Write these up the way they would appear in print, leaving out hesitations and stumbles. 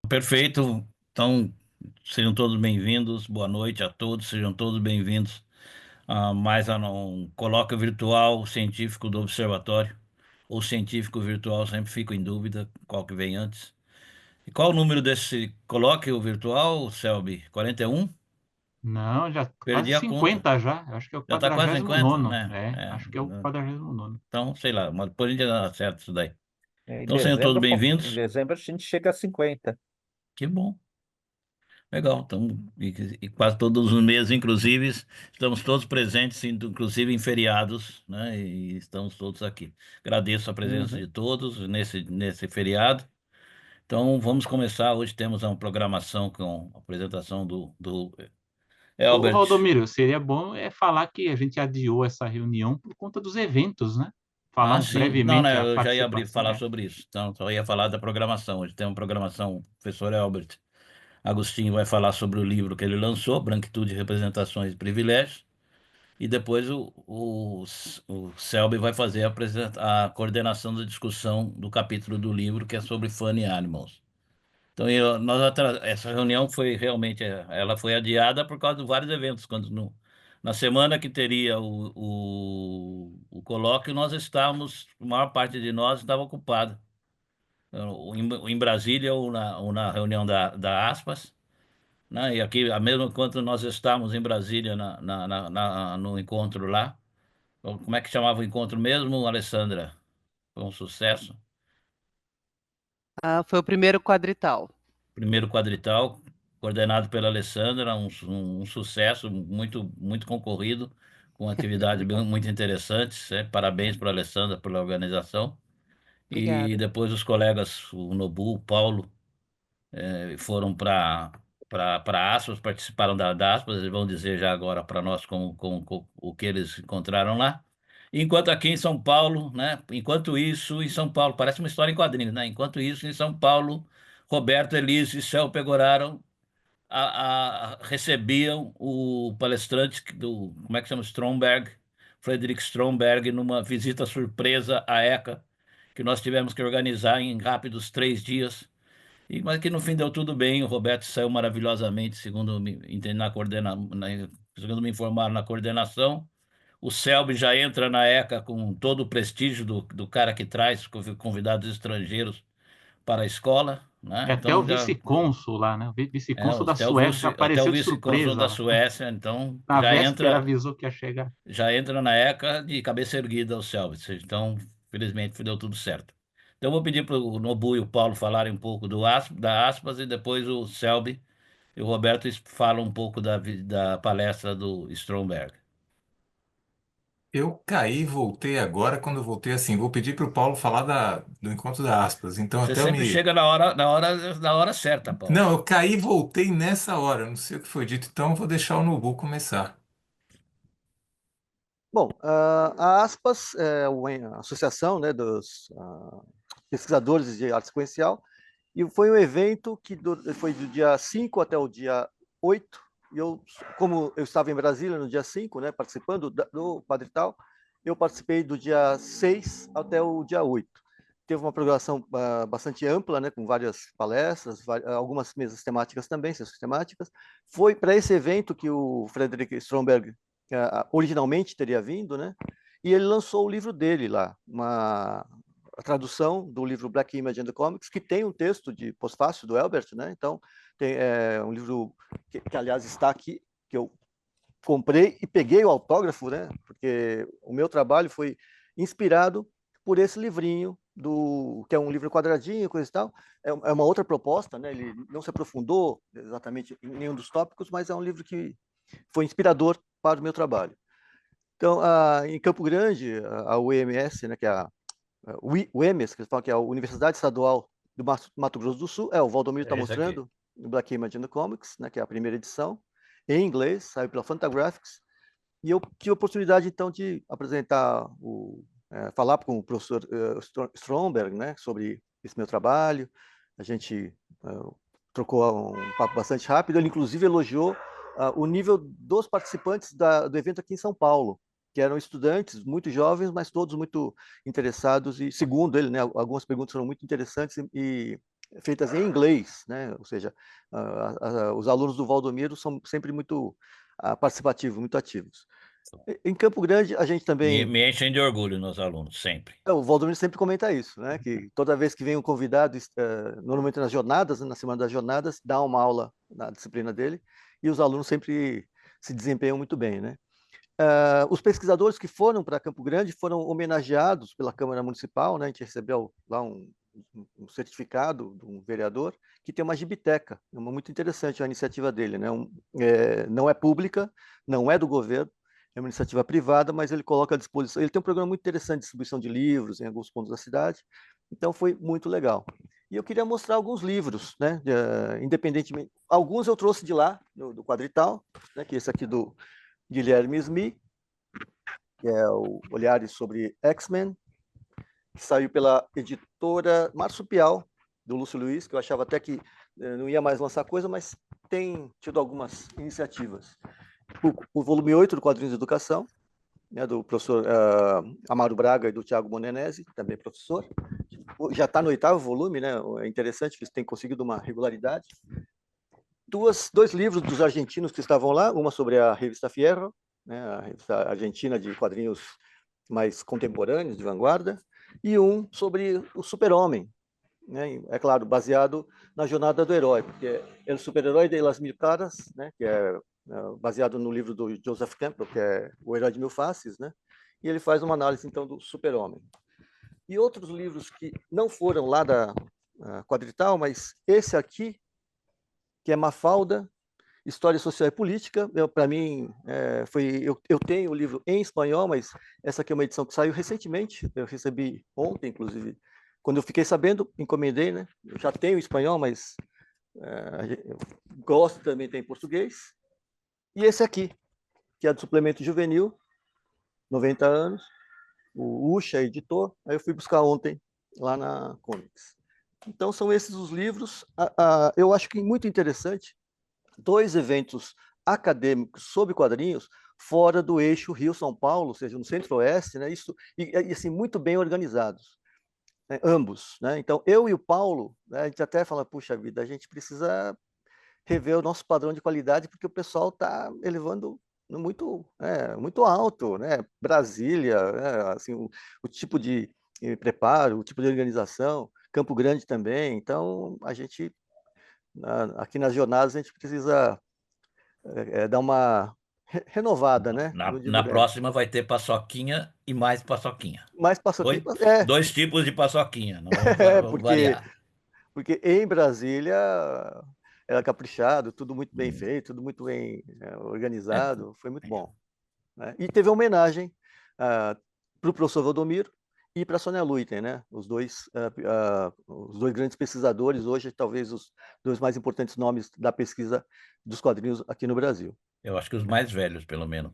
Perfeito. Então, sejam todos bem-vindos. Boa noite a todos. Sejam todos bem-vindos a mais um colóquio virtual científico do Observatório. Ou científico virtual, sempre fico em dúvida qual que vem antes. E qual o número desse colóquio virtual, Selby? 41? Não, já quase Perdi a conta. 50 já. Eu acho que é o Já está quase 50, 49º. né? Acho que é o 49º. Então, sei lá, mas depois a gente acerta isso daí. Em Então, sejam todos dezembro, em bem-vindos. dezembro a gente chega a 50. Que bom. Legal, então, e quase todos os meses, inclusive, estamos todos presentes, inclusive em feriados, né? E estamos todos aqui. Agradeço a presença Uhum. de todos nesse feriado. Então, vamos começar. Hoje temos uma programação com a apresentação do Ô, Elbert. Valdomiro, seria bom falar que a gente adiou essa reunião por conta dos eventos, né? Ah, Falar sim. Não, brevemente né? a Eu já ia abrir participação. falar sobre isso. Então, só ia falar da programação. Hoje tem uma programação, o professor Elbert Agostinho vai falar sobre o livro que ele lançou, Branquitude, Representações e Privilégios. E depois o Selby vai fazer a coordenação da discussão do capítulo do livro que é sobre Funny Animals. Então, essa reunião foi realmente, ela foi adiada por causa de vários eventos. Na semana que teria o colóquio, nós estávamos, a maior parte de nós estava ocupada, em Brasília ou na reunião da Aspas, né? E aqui, a mesmo quanto nós estávamos em Brasília no encontro lá. Como é que chamava o encontro mesmo, Alessandra? Foi um sucesso. Foi o primeiro quadrital. Primeiro quadrital, coordenado pela Alessandra, um sucesso muito, muito concorrido, com atividades muito interessantes. Parabéns para a Alessandra pela organização. E Obrigada. depois os colegas, o Nobu, o Paulo, foram para Aspas, participaram da Aspas, eles vão dizer já agora para nós com o que eles encontraram lá. Enquanto aqui em São Paulo, né? Enquanto isso, em São Paulo, parece uma história em quadrinhos, né? Enquanto isso, em São Paulo, Roberto, Elise e Céu Pegoraram recebiam o palestrante como é que chama? Stromberg, Frederick Stromberg, numa visita surpresa à ECA, que nós tivemos que organizar em rápidos 3 dias. Mas que no fim deu tudo bem, o Roberto saiu maravilhosamente, segundo me informaram na coordenação. O Selby já entra na ECA com todo o prestígio do cara que traz convidados estrangeiros para a escola, né? É até o Então já vice-cônsul lá, né? O vice-cônsul da Suécia já até o apareceu de vice-cônsul surpresa da lá. Suécia, então Na véspera avisou que ia chegar. já entra na ECA de cabeça erguida o Selby. Então, felizmente, deu tudo certo. Então, eu vou pedir para o Nobu e o Paulo falarem um pouco da Aspas e depois o Selby e o Roberto falam um pouco da palestra do Stromberg. Eu caí e voltei agora. Quando eu voltei, assim, vou pedir para o Paulo falar do encontro da Aspas. Então, Você até eu sempre me. chega na hora certa, Paulo. Não, eu caí e voltei nessa hora. Eu não sei o que foi dito, então eu vou deixar o Nubu começar. Bom, a ASPAS é a Associação, né, dos Pesquisadores de Arte Sequencial, e foi um evento que foi do dia 5 até o dia 8, e como eu estava em Brasília no dia 5, né, participando do quadrital, eu participei do dia 6 até o dia 8. Teve uma programação bastante ampla, né, com várias palestras, algumas mesas temáticas também, sessões temáticas. Foi para esse evento que o Frederick Stromberg originalmente teria vindo, né? E ele lançou o livro dele lá, a tradução do livro Black Image and the Comics, que tem um texto de pós-fácil do Elbert, né? Então, tem um livro que, aliás, está aqui, que eu comprei e peguei o autógrafo, né? Porque o meu trabalho foi inspirado por esse livrinho, que é um livro quadradinho, coisa e tal. É uma outra proposta, né? Ele não se aprofundou exatamente em nenhum dos tópicos, mas é um livro que foi inspirador para o meu trabalho. Então, em Campo Grande, a UEMS, né, que é a UEMS, que eles falam que é a Universidade Estadual do Mato Grosso do Sul, o Valdomiro está mostrando, o Black Image and the Comics, né, que é a primeira edição, em inglês, saiu pela Fantagraphics, e eu tive a oportunidade, então, de apresentar, falar com o professor Stromberg, né, sobre esse meu trabalho, a gente trocou um papo bastante rápido. Ele, inclusive, elogiou o nível dos participantes do evento aqui em São Paulo, que eram estudantes muito jovens, mas todos muito interessados. E, segundo ele, né, algumas perguntas foram muito interessantes e feitas em inglês, né? Ou seja, os alunos do Valdomiro são sempre muito participativos, muito ativos. Em Campo Grande, a gente também... Me enchem de orgulho nos alunos, sempre. O Valdomiro sempre comenta isso, né? Que toda vez que vem um convidado, normalmente nas jornadas, né, na semana das jornadas, dá uma aula na disciplina dele, e os alunos sempre se desempenham muito bem, né? Os pesquisadores que foram para Campo Grande foram homenageados pela Câmara Municipal, né? A gente recebeu lá um certificado de um vereador que tem uma gibiteca, muito interessante a iniciativa dele, né? Não é pública, não é do governo, é uma iniciativa privada, mas ele coloca à disposição. Ele tem um programa muito interessante de distribuição de livros em alguns pontos da cidade, então foi muito legal. E eu queria mostrar alguns livros, né? Independentemente, alguns eu trouxe de lá, do Quadrital, né? Que é esse aqui do Guilherme Smith, que é o Olhares sobre X-Men, que saiu pela editora Marsupial, do Lúcio Luiz, que eu achava até que não ia mais lançar coisa, mas tem tido algumas iniciativas. O volume 8 do Quadrinhos de Educação, né, do professor Amaro Braga e do Tiago Monenese, também professor. Já está no 8º volume, né? É interessante que eles têm conseguido uma regularidade. Dois livros dos argentinos que estavam lá, uma sobre a revista Fierro, né, a revista argentina de quadrinhos mais contemporâneos, de vanguarda, e um sobre o Super-Homem, né, é claro, baseado na jornada do herói, porque é o Super-Herói de las Mil Caras, né, que é baseado no livro do Joseph Campbell, que é O Herói de Mil Faces, né, e ele faz uma análise, então, do Super-Homem. E outros livros que não foram lá da Quadrital, mas esse aqui, que é Mafalda, História Social e Política, para mim, eu tenho o livro em espanhol, mas essa aqui é uma edição que saiu recentemente, eu recebi ontem, inclusive, quando eu fiquei sabendo, encomendei, né? Eu já tenho em espanhol, mas eu gosto também, tem em português. E esse aqui, que é do Suplemento Juvenil, 90 anos, o Ucha, editor, aí eu fui buscar ontem, lá na Comics. Então, são esses os livros. Eu acho que muito interessante, 2 eventos acadêmicos sobre quadrinhos fora do eixo Rio-São Paulo, ou seja, no Centro-Oeste, né? Isso, e assim, muito bem organizados, né? Ambos, né? Então, eu e o Paulo, né, a gente até fala, puxa vida, a gente precisa rever o nosso padrão de qualidade, porque o pessoal está elevando muito, muito alto, né? Brasília, né? Assim, o tipo de preparo, o tipo de organização, Campo Grande também. Então, a gente, aqui nas jornadas, a gente precisa dar uma renovada, né? Na próxima vai ter paçoquinha e mais paçoquinha. Mas passou aqui, 2 tipos de paçoquinha, não vamos variar. porque em Brasília era caprichado, tudo muito bem feito, tudo muito bem organizado, foi muito bom, né? E teve uma homenagem para o professor Valdomiro e para a Sônia Luiten, né? Os dois grandes pesquisadores, hoje talvez os 2 mais importantes nomes da pesquisa dos quadrinhos aqui no Brasil. Eu acho que os mais velhos, pelo menos.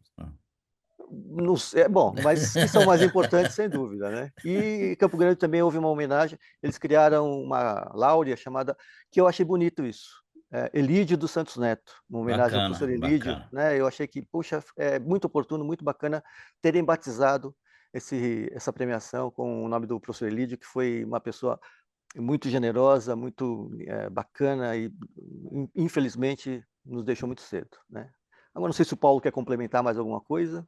Não sei, bom, mas que são mais importantes, sem dúvida, né? E em Campo Grande também houve uma homenagem, eles criaram uma láurea chamada, que eu achei bonito isso, Elídio dos Santos Neto, uma homenagem ao professor Elídio, bacana. né? Eu achei que, puxa, é muito oportuno, muito bacana terem batizado essa premiação com o nome do professor Elídio, que foi uma pessoa muito generosa, muito bacana e, infelizmente, nos deixou muito cedo, né? Agora, não sei se o Paulo quer complementar mais alguma coisa.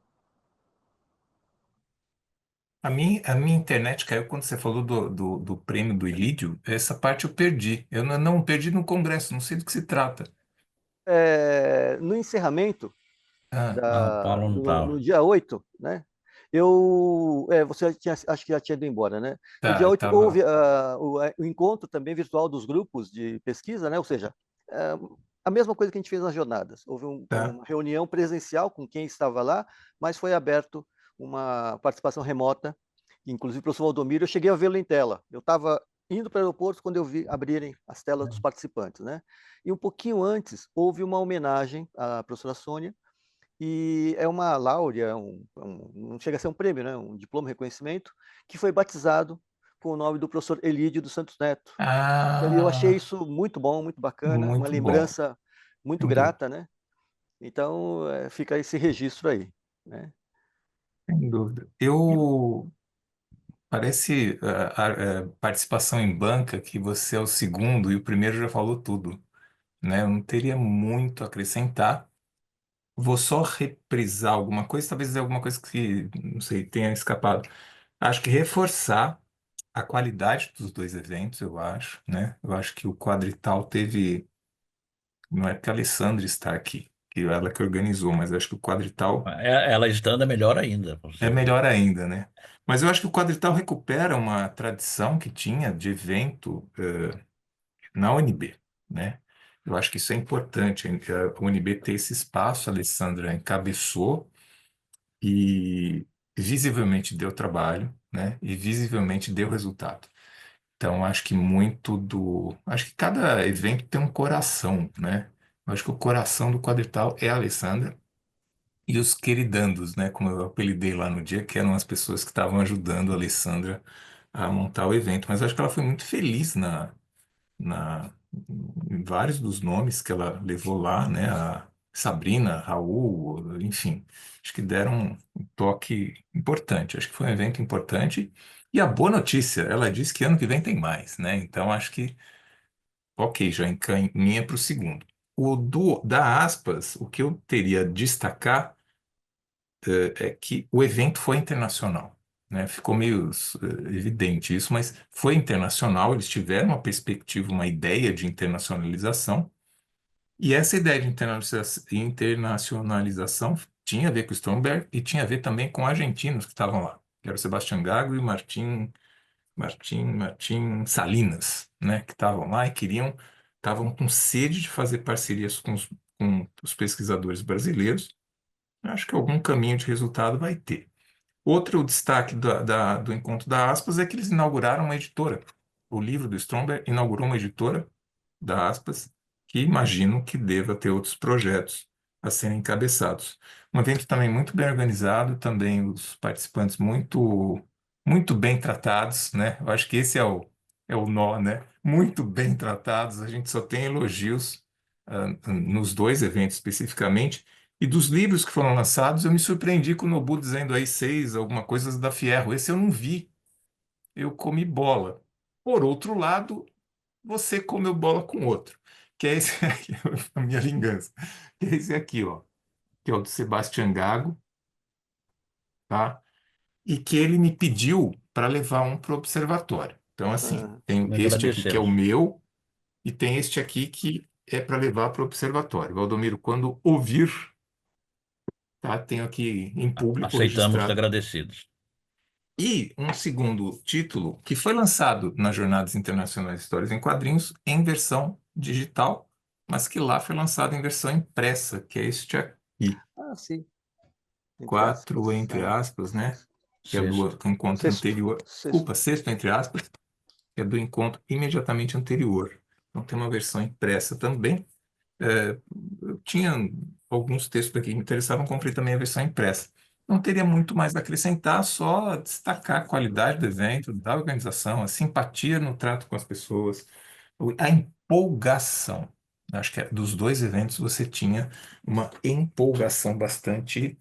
A minha internet caiu quando você falou do prêmio do Ilídio. Essa parte eu perdi. Eu não perdi no Congresso, não sei do que se trata. No encerramento, Ah, O Paulo não no estava. dia 8, né? Você acho que já tinha ido embora, né? No tá, dia eu 8 houve tava. o encontro também virtual dos grupos de pesquisa, né? Ou seja, a mesma coisa que a gente fez nas jornadas. Houve Tá. uma reunião presencial com quem estava lá, mas foi aberto uma participação remota, inclusive o professor Valdomiro, eu cheguei a vê-lo em tela. Eu estava indo para o aeroporto quando eu vi abrirem as telas dos participantes, né? E um pouquinho antes, houve uma homenagem à professora Sônia, e é uma láurea, não chega a ser um prêmio, né? Um diploma de reconhecimento, que foi batizado com o nome do professor Elídio dos Santos Neto. Então, eu achei Ah, isso muito bom, muito bacana, uma muito bom, lembrança muito sem dúvida. grata, né? Então, fica esse registro aí, né? Sem dúvida. Parece a participação em banca que você é o segundo e o primeiro já falou tudo, né? Eu não teria muito a acrescentar. Vou só reprisar alguma coisa, talvez alguma coisa que, não sei, tenha escapado. Acho que reforçar a qualidade dos dois eventos, eu acho, né? Eu acho que o Quadrital teve, não é porque a Alessandra está aqui, que ela que organizou, mas eu acho que o Quadrital Ela estando é melhor ainda, com é certeza. melhor ainda, né? Mas eu acho que o Quadrital recupera uma tradição que tinha de evento na UNB, né? Eu acho que isso é importante. A UNB ter esse espaço, a Alessandra encabeçou e visivelmente deu trabalho, né? E visivelmente deu resultado. Então, acho que Acho que cada evento tem um coração, né? Eu acho que o coração do Quadrital é a Alessandra e os queridandos, né? Como eu apelidei lá no dia, que eram as pessoas que estavam ajudando a Alessandra a montar o evento. Mas eu acho que ela foi muito feliz em vários dos nomes que ela levou lá, né? A Sabrina, Raul, enfim, acho que deram um toque importante. Acho que foi um evento importante. E a boa notícia, ela disse que ano que vem tem mais, né? Então acho que, ok, já encaminha para o segundo. Da Aspas, o que eu teria a destacar é que o evento foi internacional, né? Ficou meio evidente isso, mas foi internacional. Eles tiveram uma perspectiva, uma ideia de internacionalização, e essa ideia de internacionalização tinha a ver com o Stromberg e tinha a ver também com argentinos que estavam lá, que era o Sebastián Gago e o Martim Salinas, né? Que estavam lá e estavam com sede de fazer parcerias com os pesquisadores brasileiros. Acho que algum caminho de resultado vai ter. Outro destaque do encontro da Aspas é que eles inauguraram uma editora. O livro do Stromberg inaugurou uma editora da Aspas, que imagino que deva ter outros projetos a serem encabeçados. Um evento também muito bem organizado, também os participantes muito bem tratados, né? Eu acho que esse é o nó, né? Muito bem tratados, a gente só tem elogios nos dois eventos especificamente. E dos livros que foram lançados, eu me surpreendi com o Nobu dizendo aí 6, alguma coisa da Fierro. Esse eu não vi, eu comi bola. Por outro lado, você comeu bola com outro, que é esse aqui, a minha vingança, que é esse aqui, ó, que é o do Sebastián Gago, tá? E que ele me pediu para levar um para o observatório. Então, assim, Ah, tem Me este aqui que é o agradecemos. meu e tem este aqui que é para levar para o observatório. Valdomiro, quando ouvir, tá? Tenho aqui em público Aceitamos registrado. agradecidos. E um segundo título que foi lançado nas Jornadas Internacionais de Histórias em Quadrinhos em versão digital, mas que lá foi lançado em versão impressa, que é este aqui, sim, entre aspas. 4 entre aspas, né? Que é do Sexto. encontro Sexto, anterior. sexto. Desculpa, sexto entre aspas, que é do encontro imediatamente anterior. Então tem uma versão impressa também. Eu tinha alguns textos aqui que me interessavam, comprei também a versão impressa. Não teria muito mais a acrescentar, só destacar a qualidade do evento, da organização, a simpatia no trato com as pessoas, a empolgação. Acho que dos dois eventos você tinha uma empolgação bastante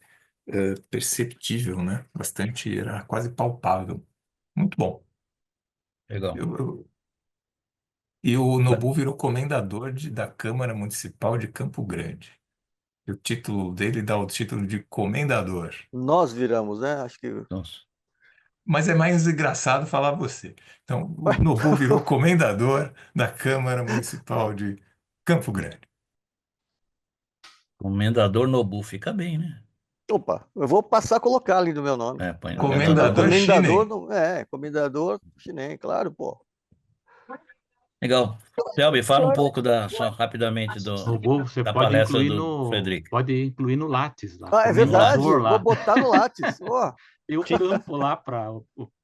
perceptível, né? Bastante, era quase palpável. Muito bom. Legal. E o Nobu virou comendador da Câmara Municipal de Campo Grande. E o título dele dá o título de comendador. Nós viramos, né? Acho que. Nossa. Mas é mais engraçado falar você. Então, o Nobu virou comendador da Câmara Municipal de Campo Grande. Comendador Nobu fica bem, né? Opa, eu vou passar a colocar ali no meu nome. Põe no Comendador comendador. chinês. Comendador chinês, claro, pô. Legal. Selby, fala um pouco só rapidamente Nobu, você da pode palestra incluir do Frederico. no Lattes lá, É verdade, comendador vou lá. botar no Lattes. Ó, Tem o campo lá para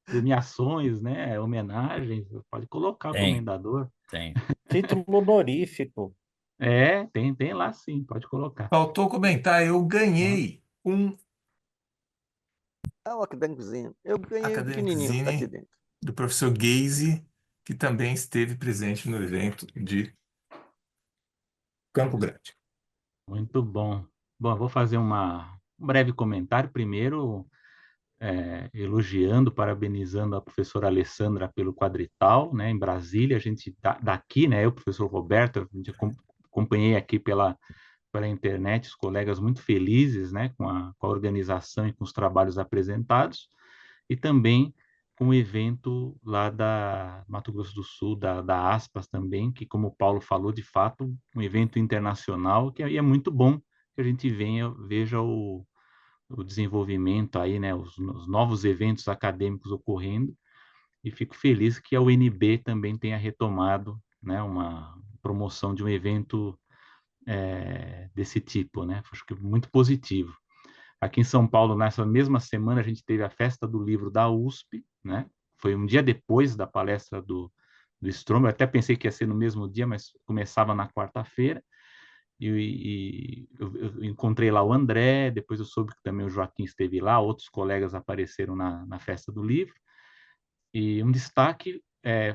premiações, né? Homenagens, pode colocar o Tem, comendador. tem. Título honorífico. Tem lá sim, pode colocar. Faltou comentar, eu ganhei um é o acadêmicozinho. Eu ganhei o Academic pequenininho que tá aqui Zine dentro. do professor Geise, que também esteve presente no evento de Campo Grande. Muito bom. Bom, eu vou fazer um breve comentário. Primeiro, elogiando, parabenizando a professora Alessandra pelo quadrital, né, em Brasília. A gente daqui, né, eu, professor Roberto, a gente acompanhei aqui pela internet, os colegas muito felizes, né, com a organização e com os trabalhos apresentados, e também com o evento lá da Mato Grosso do Sul, da Aspas também, que, como o Paulo falou, de fato, um evento internacional, que é muito bom que a gente veja o desenvolvimento aí, né, os novos eventos acadêmicos ocorrendo, e fico feliz que a UNB também tenha retomado, né, uma promoção de um evento desse tipo, né? Acho que muito positivo. Aqui em São Paulo, nessa mesma semana, a gente teve a Festa do Livro da USP, né? Foi um dia depois da palestra do Stromberg. Eu até pensei que ia ser no mesmo dia, mas começava na quarta-feira. E eu encontrei lá o André, depois eu soube que também o Joaquim esteve lá, outros colegas apareceram na Festa do Livro. E um destaque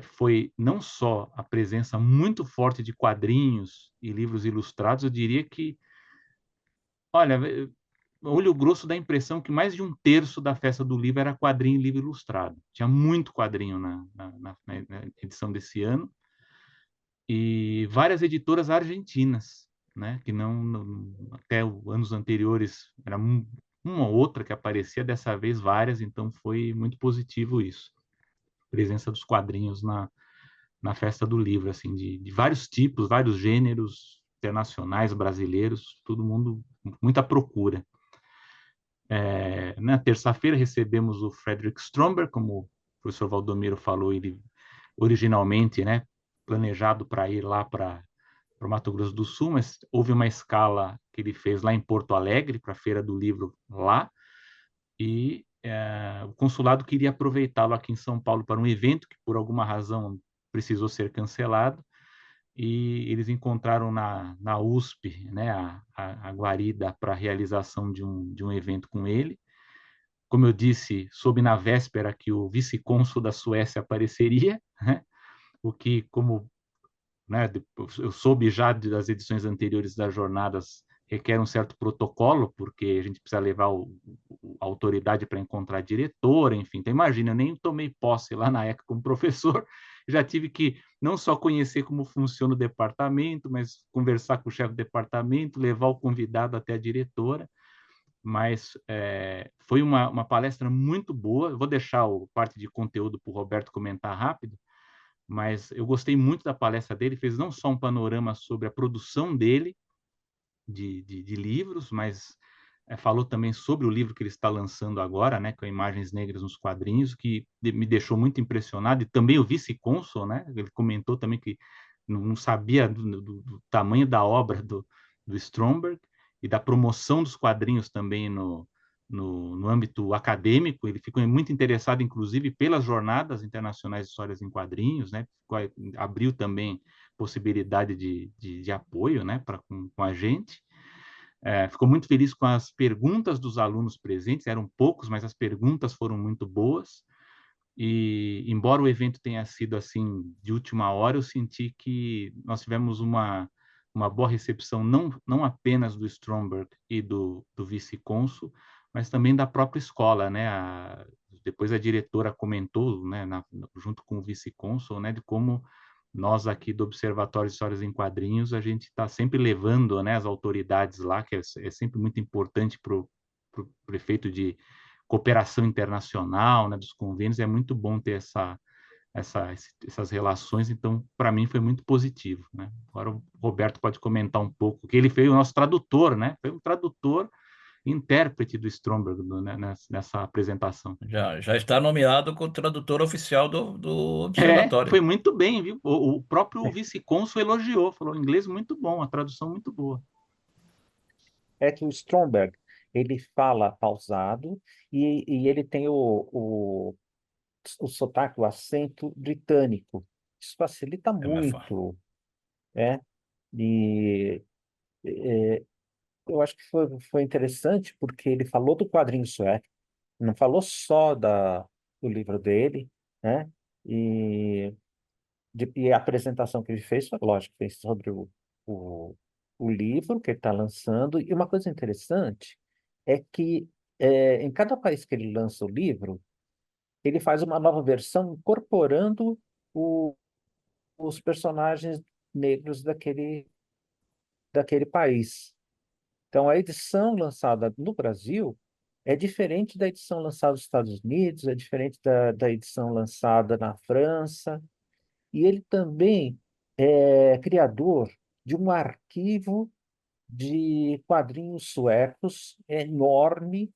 foi não só a presença muito forte de quadrinhos e livros ilustrados, eu diria que, olha, olho grosso dá a impressão que mais de um terço da Festa do Livro era quadrinho e livro ilustrado. Tinha muito quadrinho na edição desse ano, e várias editoras argentinas, né, que até os anos anteriores era uma ou outra que aparecia, dessa vez várias, então foi muito positivo isso. Presença dos quadrinhos na Festa do Livro, assim, de vários tipos, vários gêneros, internacionais, brasileiros, todo mundo, muita procura. Na terça-feira recebemos o Frederick Stromberg, como o professor Valdomiro falou, ele originalmente, né, planejado para ir lá para o Mato Grosso do Sul, mas houve uma escala que ele fez lá em Porto Alegre, para a Feira do Livro lá, e o consulado queria aproveitá-lo aqui em São Paulo para um evento que, por alguma razão, precisou ser cancelado, e eles encontraram na USP, né, a guarida para a realização de um evento com ele. Como eu disse, soube na véspera que o vice-cônsul da Suécia apareceria, né, o que, como, né, eu soube já das edições anteriores das jornadas, requer um certo protocolo, porque a gente precisa levar a autoridade para encontrar a diretora, enfim. Então, imagina, eu nem tomei posse lá na ECA como professor, já tive que não só conhecer como funciona o departamento, mas conversar com o chefe do departamento, levar o convidado até a diretora, mas foi uma palestra muito boa. Eu vou deixar parte de conteúdo para o Roberto comentar rápido, mas eu gostei muito da palestra dele. Fez não só um panorama sobre a produção dele, de livros, mas falou também sobre o livro que ele está lançando agora, né, com Imagens Negras nos Quadrinhos, que me deixou muito impressionado, e também o vice-cônsul, né, ele comentou também que não sabia do tamanho da obra do Stromberg e da promoção dos quadrinhos também no âmbito acadêmico. Ele ficou muito interessado, inclusive, pelas jornadas internacionais de histórias em quadrinhos, né, abriu também possibilidade de apoio, né, com a gente. Ficou muito feliz com as perguntas dos alunos presentes, eram poucos, mas as perguntas foram muito boas. E, embora o evento tenha sido assim de última hora, eu senti que nós tivemos uma boa recepção, não apenas do Stromberg e do vice-cônsul, mas também da própria escola, né? Depois a diretora comentou, né, junto com o vice-cônsul, né, de como nós aqui do Observatório de Histórias em Quadrinhos, a gente está sempre levando, né, as autoridades lá, que é sempre muito importante para o prefeito de cooperação internacional, né, dos convênios. É muito bom ter essas relações, então, para mim, foi muito positivo, né? Agora o Roberto pode comentar um pouco, que ele foi o nosso tradutor, né? Foi um tradutor, intérprete do Stromberg, né, nessa apresentação. Já está nomeado como tradutor oficial do Observatório. Foi muito bem, viu? O próprio vice-cônsul elogiou, falou inglês muito bom, a tradução muito boa. É que o Stromberg, ele fala pausado e ele tem o sotaque, o acento britânico. Isso facilita mais fácil. muito, né? E eu acho que foi interessante porque ele falou do quadrinho sueco, não falou só do livro dele, né? E, e a apresentação que ele fez, foi, lógico, fez sobre o, o livro que ele está lançando. E uma coisa interessante é que em cada país que ele lança o livro, ele faz uma nova versão incorporando os personagens negros daquele país. Então, a edição lançada no Brasil é diferente da edição lançada nos Estados Unidos, é diferente da edição lançada na França. E ele também é criador de um arquivo de quadrinhos suecos enorme,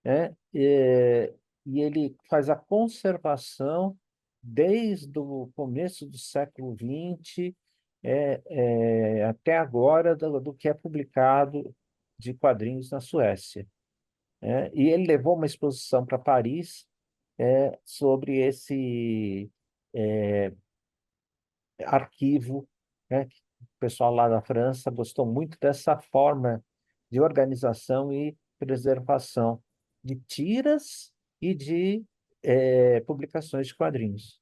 né? E ele faz a conservação desde o começo do século XX até agora do que é publicado de quadrinhos na Suécia, né? E ele levou uma exposição para Paris sobre esse arquivo, né? O pessoal lá da França gostou muito dessa forma de organização e preservação de tiras e de publicações de quadrinhos.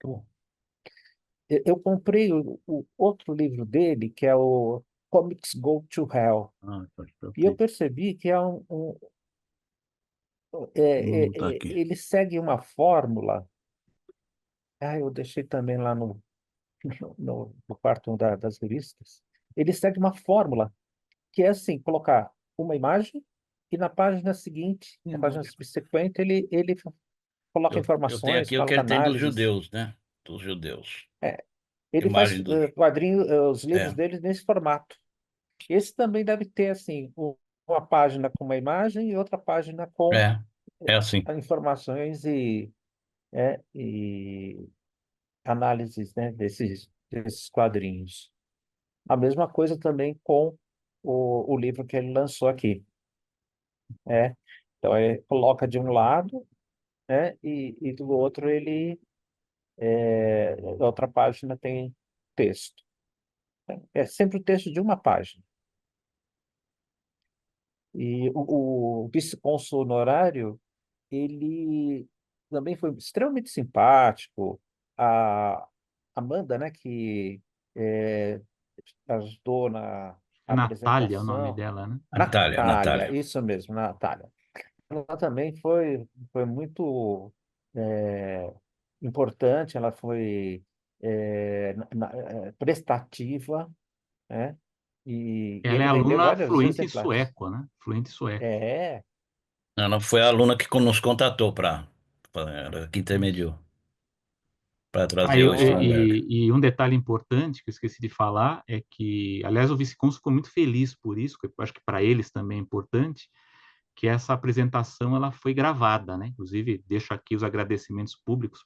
Eu comprei o outro livro dele, que é o Comics Go to Hell, Ah, tá e eu aqui. percebi que Tá aqui. ele segue uma fórmula. Ah, eu deixei também lá no quarto das revistas. Ele segue uma fórmula que é assim, colocar uma imagem e na página seguinte, na página subsequente, ele coloca Eu tenho informações, aqui o que coloca ele tem dos análises. judeus, né? Dos judeus. Ele faz Imagem dos. os livros É, dele nesse formato. Esse também deve ter assim, uma página com uma imagem e outra página com é, é assim. informações e análises, né, desses quadrinhos. A mesma coisa também com o livro que ele lançou aqui. Né? Então, ele coloca de um lado, né, e do outro a outra página tem texto. É sempre o texto de uma página. E o vice-cônsul honorário, ele também foi extremamente simpático. A Amanda, né, que é, ajudou na A Natália é o nome apresentação. dela, né? Natália, Natália, Natália. isso mesmo, Natália. Ela também foi muito importante, ela foi prestativa, né? E Ela é ele vendeu aluna vários fluente em exemplares. sueco, né? Fluente em sueco. É, Ela foi a aluna que nos contatou para que Isso. intermediou para Ah, trazer o Stromberg. e um detalhe importante que eu esqueci de falar é que, aliás, o vice-cônsul ficou muito feliz por isso, que eu acho que para eles também é importante, que essa apresentação ela foi gravada, né? Inclusive, deixo aqui os agradecimentos públicos,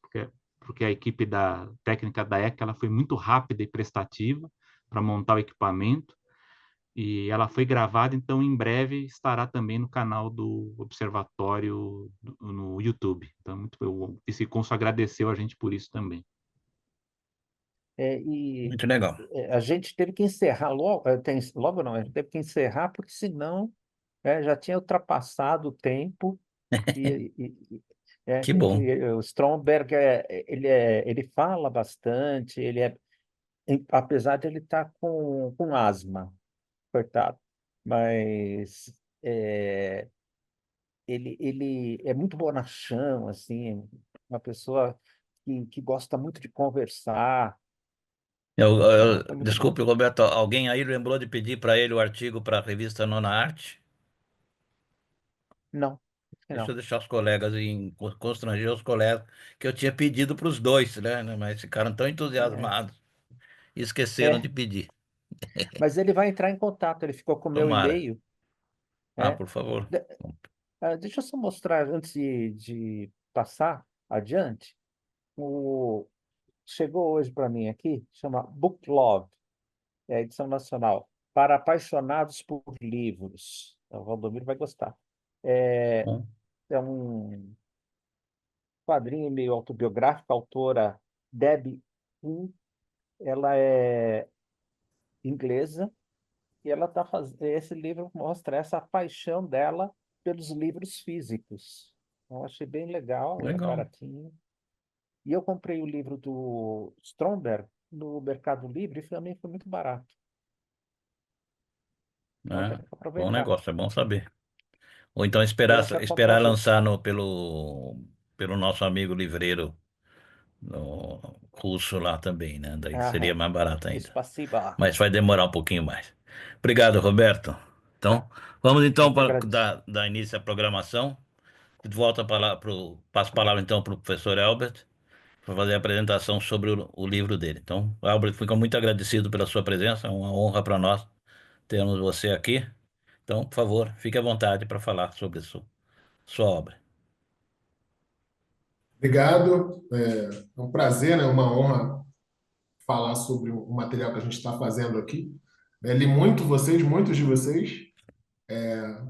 porque a equipe da técnica da ECA ela foi muito rápida e prestativa para montar o equipamento, e ela foi gravada, então em breve estará também no canal do Observatório no YouTube. Então, o vice-cônsul agradeceu a gente por isso também. e Muito legal. a gente teve que encerrar logo, logo não, a gente teve que encerrar, porque senão já tinha ultrapassado o tempo. Que bom. O Stromberg ele fala bastante, apesar de ele estar com asma, coitado, mas é, ele é muito bonachão, assim, uma pessoa que gosta muito de conversar. Foi muito bom. Desculpe, Roberto, alguém aí lembrou de pedir para ele o artigo para a revista Nona Arte? Não, acho que Deixa eu não. deixar os colegas constranger os colegas, que eu tinha pedido para os dois, né? Mas ficaram tão É, entusiasmados e esqueceram de é, pedir. mas ele vai entrar em contato, ele ficou com o meu Tomara. e-mail. Ah, Né? por favor. De- Deixa eu só mostrar, antes de passar adiante, chegou hoje para mim aqui, chama Book Love, é a edição nacional, para apaixonados por livros. O Valdomiro vai gostar. É, Bom, é um quadrinho meio autobiográfico, a autora Debbie Hume, ela é inglesa, e ela tá esse livro mostra essa paixão dela pelos livros físicos. Eu achei bem legal, é legal. baratinho. E eu comprei o livro do Stromberg no Mercado Livre e também foi muito barato. Então já né? tem que Bom aproveitar. negócio, é bom saber. Ou então Eu acho que faltou esperar a gente. lançar pelo nosso amigo livreiro no russo lá também, né? Daí Ah, seria é. mais barato ainda. Spasiba. Mas vai demorar um pouquinho mais. Obrigado, Roberto. Então, vamos Eu então que agradeço. dar início à programação. Volta passo a palavra então para o professor Albert para fazer a apresentação sobre o livro dele. Então, Albert, fica muito agradecido pela sua presença, é uma honra para nós termos você aqui. Então, por favor, fique à vontade para falar sobre sua obra. Obrigado. É um prazer, né? Uma honra falar sobre o material que a gente está fazendo aqui. Li muito vocês, muitos de vocês,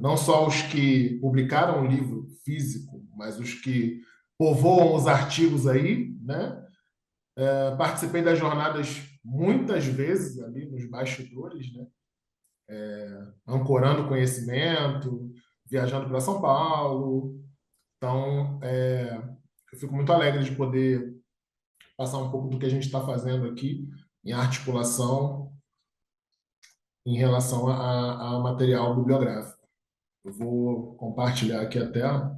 não só os que publicaram o livro físico, mas os que povoam os artigos aí, né? Participei das jornadas muitas vezes ali nos bastidores, né? Ancorando conhecimento, viajando para São Paulo. Então, eu fico muito alegre de poder passar um pouco do que a gente está fazendo aqui em articulação em relação a material bibliográfico. Eu vou compartilhar aqui a tela.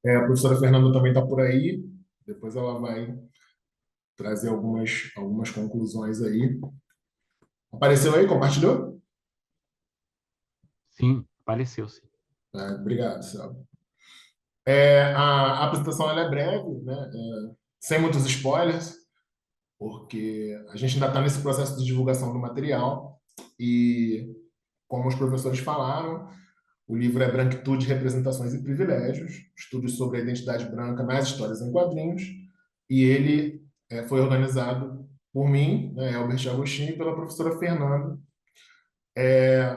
A professora Fernanda também está por aí, depois ela vai trazer algumas conclusões aí. Apareceu aí? Compartilhou? Sim, apareceu, sim. Obrigado, Selva. A apresentação ela é breve, né? Sem muitos spoilers, porque a gente ainda está nesse processo de divulgação do material e, como os professores falaram, o livro é Branquitude, Representações e Privilégios, estudos sobre a identidade branca nas histórias em quadrinhos, e ele foi organizado por mim, né, Albert Agostinho, e pela professora Fernanda.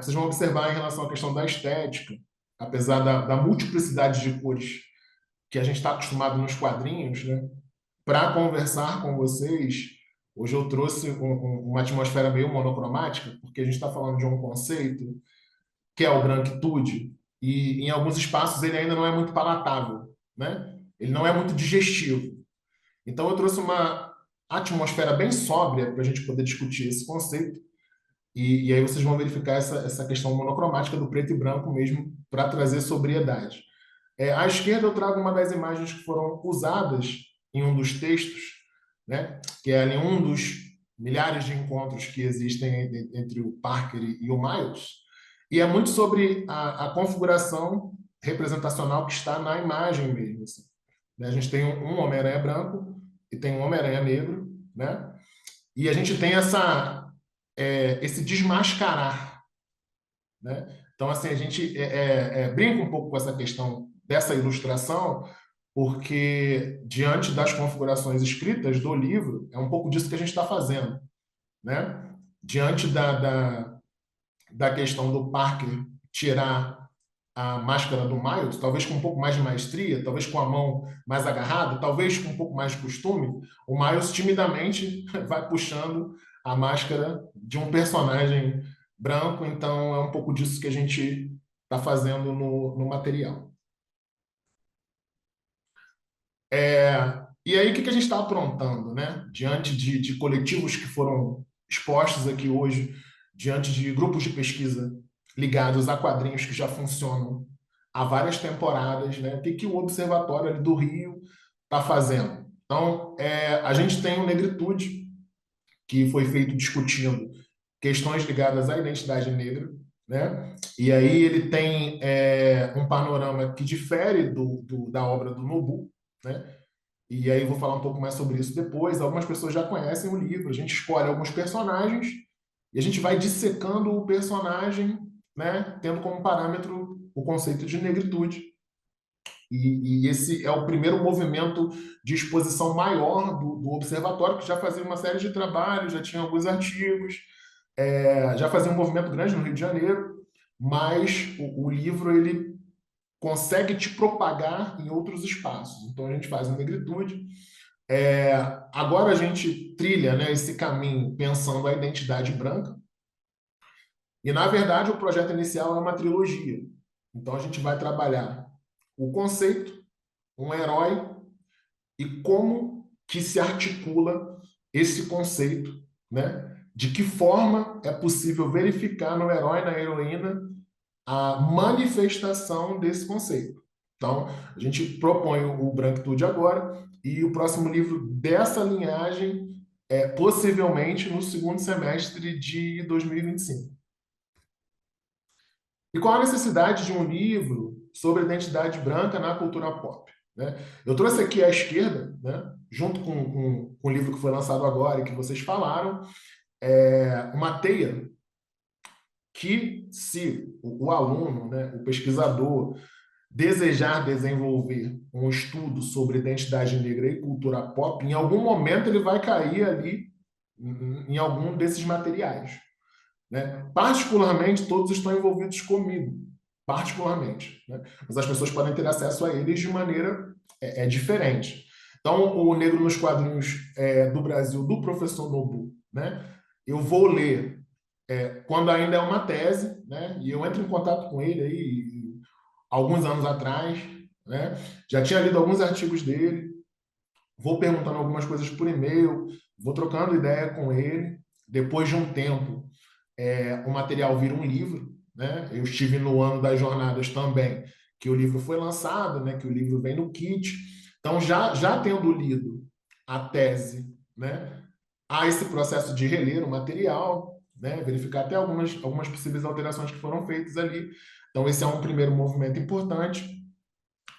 Vocês vão observar em relação à questão da estética, apesar da multiplicidade de cores que a gente está acostumado nos quadrinhos, né, para conversar com vocês, hoje eu trouxe uma atmosfera meio monocromática, porque a gente está falando de um conceito que é o branquitude, e em alguns espaços ele ainda não é muito palatável, né? Ele não é muito digestivo. Então eu trouxe uma atmosfera bem sóbria para a gente poder discutir esse conceito, e aí vocês vão verificar essa questão monocromática do preto e branco mesmo para trazer sobriedade. À esquerda eu trago uma das imagens que foram usadas em um dos textos, né? Que é ali um dos milhares de encontros que existem entre o Parker e o Miles, e é muito sobre a configuração representacional que está na imagem mesmo. Assim, né? A gente tem um Homem-Aranha branco e tem um Homem-Aranha negro, né? E a gente tem esse desmascarar, né? Então, assim, a gente brinca um pouco com essa questão dessa ilustração, porque diante das configurações escritas do livro, é um pouco disso que a gente está fazendo, né? Diante da questão do Parker tirar a máscara do Miles, talvez com um pouco mais de maestria, talvez com a mão mais agarrada, talvez com um pouco mais de costume, o Miles timidamente vai puxando a máscara de um personagem branco, então é um pouco disso que a gente está fazendo no material. E aí, o que a gente está aprontando, né? Diante de coletivos que foram expostos aqui hoje, diante de grupos de pesquisa ligados a quadrinhos que já funcionam há várias temporadas, né? O que o Observatório ali do Rio está fazendo? Então, a gente tem o Negritude, que foi feito discutindo questões ligadas à identidade negra, né? E aí ele tem um panorama que difere da obra do Nobu, né? E aí eu vou falar um pouco mais sobre isso depois. Algumas pessoas já conhecem o livro, a gente escolhe alguns personagens e a gente vai dissecando o personagem, né, tendo como parâmetro o conceito de negritude. E esse é o primeiro movimento de exposição maior do Observatório, que já fazia uma série de trabalhos, já tinha alguns artigos, já fazia um movimento grande no Rio de Janeiro, mas o livro ele consegue te propagar em outros espaços. Então a gente faz uma negritude. Agora a gente trilha, né, esse caminho pensando a identidade branca. E, na verdade, o projeto inicial é uma trilogia. Então a gente vai trabalhar o conceito, um herói e como que se articula esse conceito, né? De que forma é possível verificar no herói, na heroína, a manifestação desse conceito. Então, a gente propõe o Branquitude agora, e o próximo livro dessa linhagem é possivelmente no segundo semestre de 2025. E qual a necessidade de um livro sobre identidade branca na cultura pop? Né? Eu trouxe aqui à esquerda, né, junto com o livro que foi lançado agora e que vocês falaram, uma teia que, se o aluno, né, o pesquisador, desejar desenvolver um estudo sobre identidade negra e cultura pop, em algum momento ele vai cair ali em algum desses materiais. Né? Particularmente, todos estão envolvidos comigo, particularmente. Né? Mas as pessoas podem ter acesso a eles de maneira diferente. Então, o Negro nos Quadrinhos do Brasil, do professor Nobu, né? Eu vou ler quando ainda é uma tese, né? E eu entro em contato com ele aí alguns anos atrás, né? Já tinha lido alguns artigos dele, vou perguntando algumas coisas por e-mail, vou trocando ideia com ele. Depois de um tempo, o material vira um livro, né? Eu estive no ano das jornadas também, que o livro foi lançado, né? Que o livro vem no kit. Então, já tendo lido a tese, né? Há esse processo de reler o material, né? Verificar até algumas possíveis alterações que foram feitas ali. Então, esse é um primeiro movimento importante.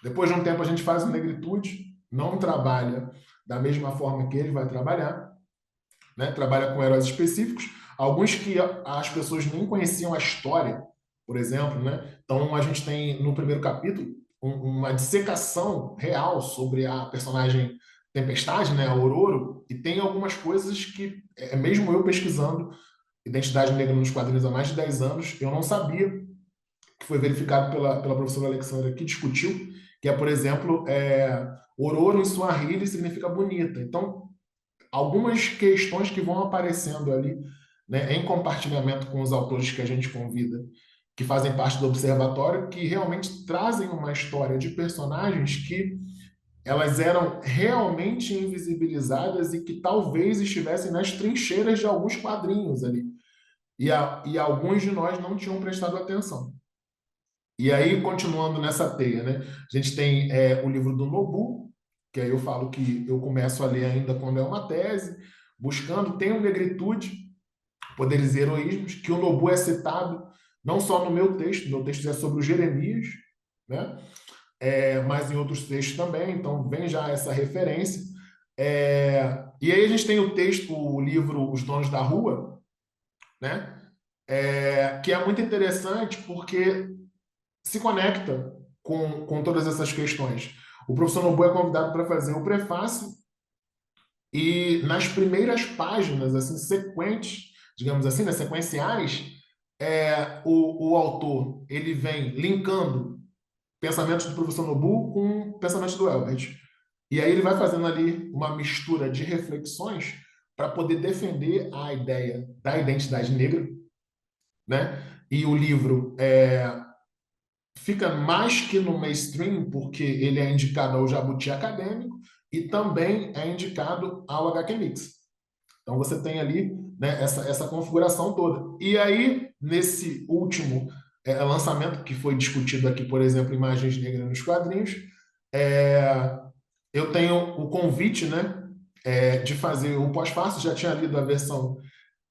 Depois de um tempo, a gente faz o Negritude, não trabalha da mesma forma que ele vai trabalhar, né? Trabalha com heróis específicos, alguns que as pessoas nem conheciam a história, por exemplo, né? Então, a gente tem, no primeiro capítulo, uma dissecação real sobre a personagem Tempestade, né? A Ororo, e tem algumas coisas que, mesmo eu pesquisando identidade negra nos quadrinhos há mais de 10 anos, eu não sabia, que foi verificado pela professora Alexandra, que discutiu, que é, por exemplo, Ororo em Swahili significa bonita. Então, algumas questões que vão aparecendo ali, né, em compartilhamento com os autores que a gente convida, que fazem parte do observatório, que realmente trazem uma história de personagens que elas eram realmente invisibilizadas e que talvez estivessem nas trincheiras de alguns quadrinhos ali. E alguns de nós não tinham prestado atenção. E aí, continuando nessa teia, né? A gente tem o livro do Nobu, que aí eu falo que eu começo a ler ainda quando é uma tese, buscando, tem o Negritude, Poderes e Heroísmos, que o Nobu é citado não só no meu texto é sobre o Jeremias, né? Mas em outros textos também, então vem já essa referência. E aí a gente tem o livro Os Donos da Rua, né? Que é muito interessante porque se conecta com todas essas questões. O professor Nobu é convidado para fazer o prefácio e nas primeiras páginas, assim, sequentes, digamos assim, né, sequenciais, o autor ele vem linkando pensamentos do professor Nobu com pensamentos do Elbert. E aí ele vai fazendo ali uma mistura de reflexões para poder defender a ideia da identidade negra, né? E o livro fica mais que no mainstream, porque ele é indicado ao Jabuti Acadêmico e também é indicado ao HQ Mix. Então você tem ali, né, essa configuração toda. E aí, nesse último lançamento que foi discutido aqui, por exemplo, Imagens Negras nos Quadrinhos, eu tenho o convite, né, de fazer o pós-fácil, já tinha lido a versão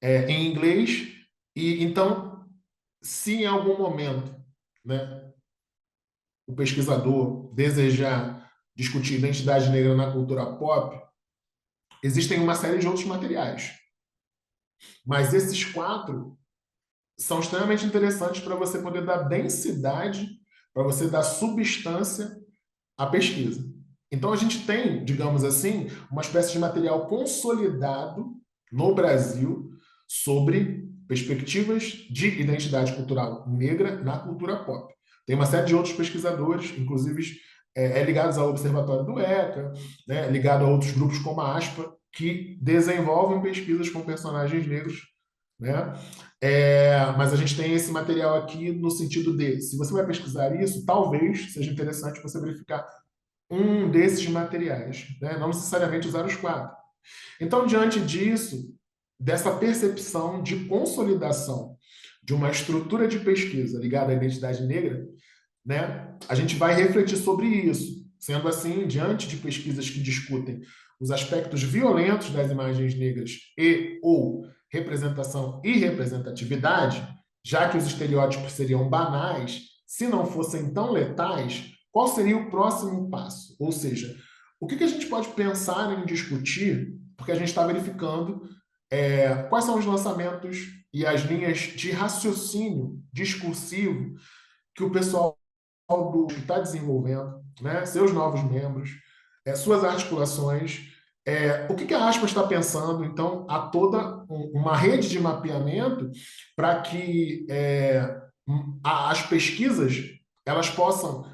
em inglês, e então, se em algum momento, né, o pesquisador desejar discutir identidade negra na cultura pop, existem uma série de outros materiais. Mas esses 4 são extremamente interessantes para você poder dar densidade, para você dar substância à pesquisa. Então, a gente tem, digamos assim, uma espécie de material consolidado no Brasil sobre perspectivas de identidade cultural negra na cultura pop. Tem uma série de outros pesquisadores, inclusive ligados ao Observatório do ECA, né, ligado a outros grupos como a ASPA, que desenvolvem pesquisas com personagens negros, né? Mas a gente tem esse material aqui no sentido de, se você vai pesquisar isso, talvez seja interessante você verificar um desses materiais, né? Não necessariamente usar os 4. Então, diante disso, dessa percepção de consolidação de uma estrutura de pesquisa ligada à identidade negra, né, a gente vai refletir sobre isso. Sendo assim, diante de pesquisas que discutem os aspectos violentos das imagens negras ou representação e representatividade, já que os estereótipos seriam banais, se não fossem tão letais, qual seria o próximo passo? Ou seja, o que a gente pode pensar em discutir, porque a gente está verificando quais são os lançamentos e as linhas de raciocínio discursivo que o pessoal está desenvolvendo, né? Seus novos membros, suas articulações, o que a Aspas está pensando. Então, há toda uma rede de mapeamento para que as pesquisas elas possam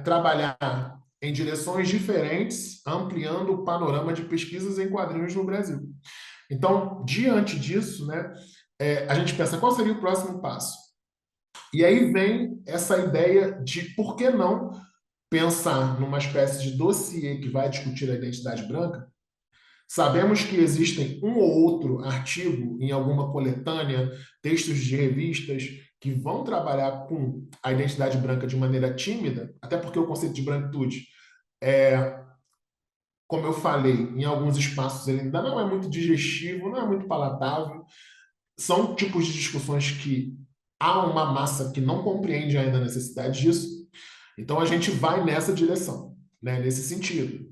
trabalhar em direções diferentes, ampliando o panorama de pesquisas em quadrinhos no Brasil. Então, diante disso, né, a gente pensa qual seria o próximo passo. E aí vem essa ideia de por que não pensar numa espécie de dossiê que vai discutir a identidade branca. Sabemos que existem um ou outro artigo em alguma coletânea, textos de revistas, que vão trabalhar com a identidade branca de maneira tímida, até porque o conceito de branquitude, como eu falei, em alguns espaços ele ainda não é muito digestivo, não é muito palatável. São tipos de discussões que há uma massa que não compreende ainda a necessidade disso. Então a gente vai nessa direção, né, nesse sentido.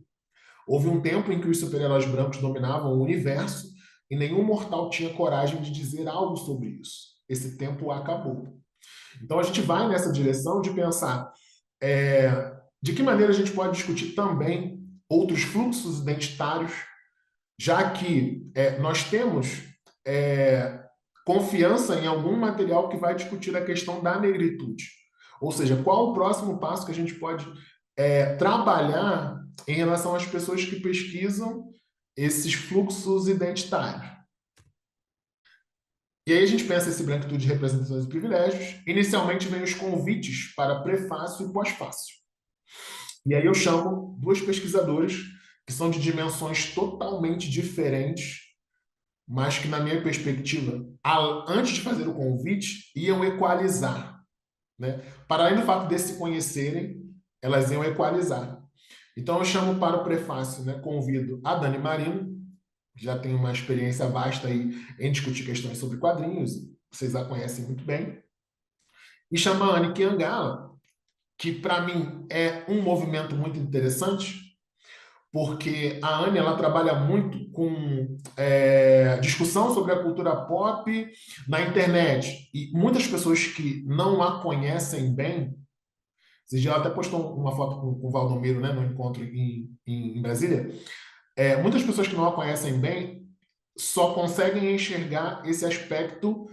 Houve um tempo em que os super-heróis brancos dominavam o universo e nenhum mortal tinha coragem de dizer algo sobre isso. Esse tempo acabou. Então a gente vai nessa direção de pensar de que maneira a gente pode discutir também outros fluxos identitários, já que nós temos confiança em algum material que vai discutir a questão da negritude. Ou seja, qual o próximo passo que a gente pode trabalhar em relação às pessoas que pesquisam esses fluxos identitários. E aí a gente pensa esse branquitude, representações e privilégios. Inicialmente vem os convites para prefácio e pós-fácio. E aí eu chamo duas pesquisadoras que são de dimensões totalmente diferentes, mas que, na minha perspectiva, antes de fazer o convite, iam equalizar, né? Para além do fato de se conhecerem, elas iam equalizar. Então, eu chamo para o prefácio, né? Convido a Dani Marino, que já tem uma experiência vasta aí em discutir questões sobre quadrinhos, vocês a conhecem muito bem, e chamo a Anne Kiangala, que, para mim, é um movimento muito interessante, porque a Anne ela trabalha muito com discussão sobre a cultura pop na internet. E muitas pessoas que não a conhecem bem, esses dias ela até postou uma foto com o Valdomiro, né, no encontro em Brasília, muitas pessoas que não a conhecem bem só conseguem enxergar esse aspecto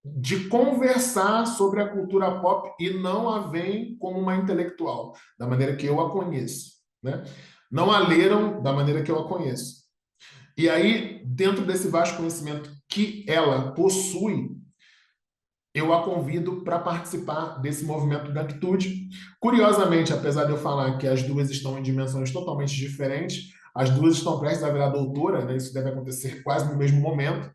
de conversar sobre a cultura pop e não a veem como uma intelectual, da maneira que eu a conheço, né? Não a leram da maneira que eu a conheço. E aí, dentro desse vasto conhecimento que ela possui, eu a convido para participar desse movimento da branquitude. Curiosamente, apesar de eu falar que as duas estão em dimensões totalmente diferentes, as duas estão prestes a virar doutora, né? Isso deve acontecer quase no mesmo momento.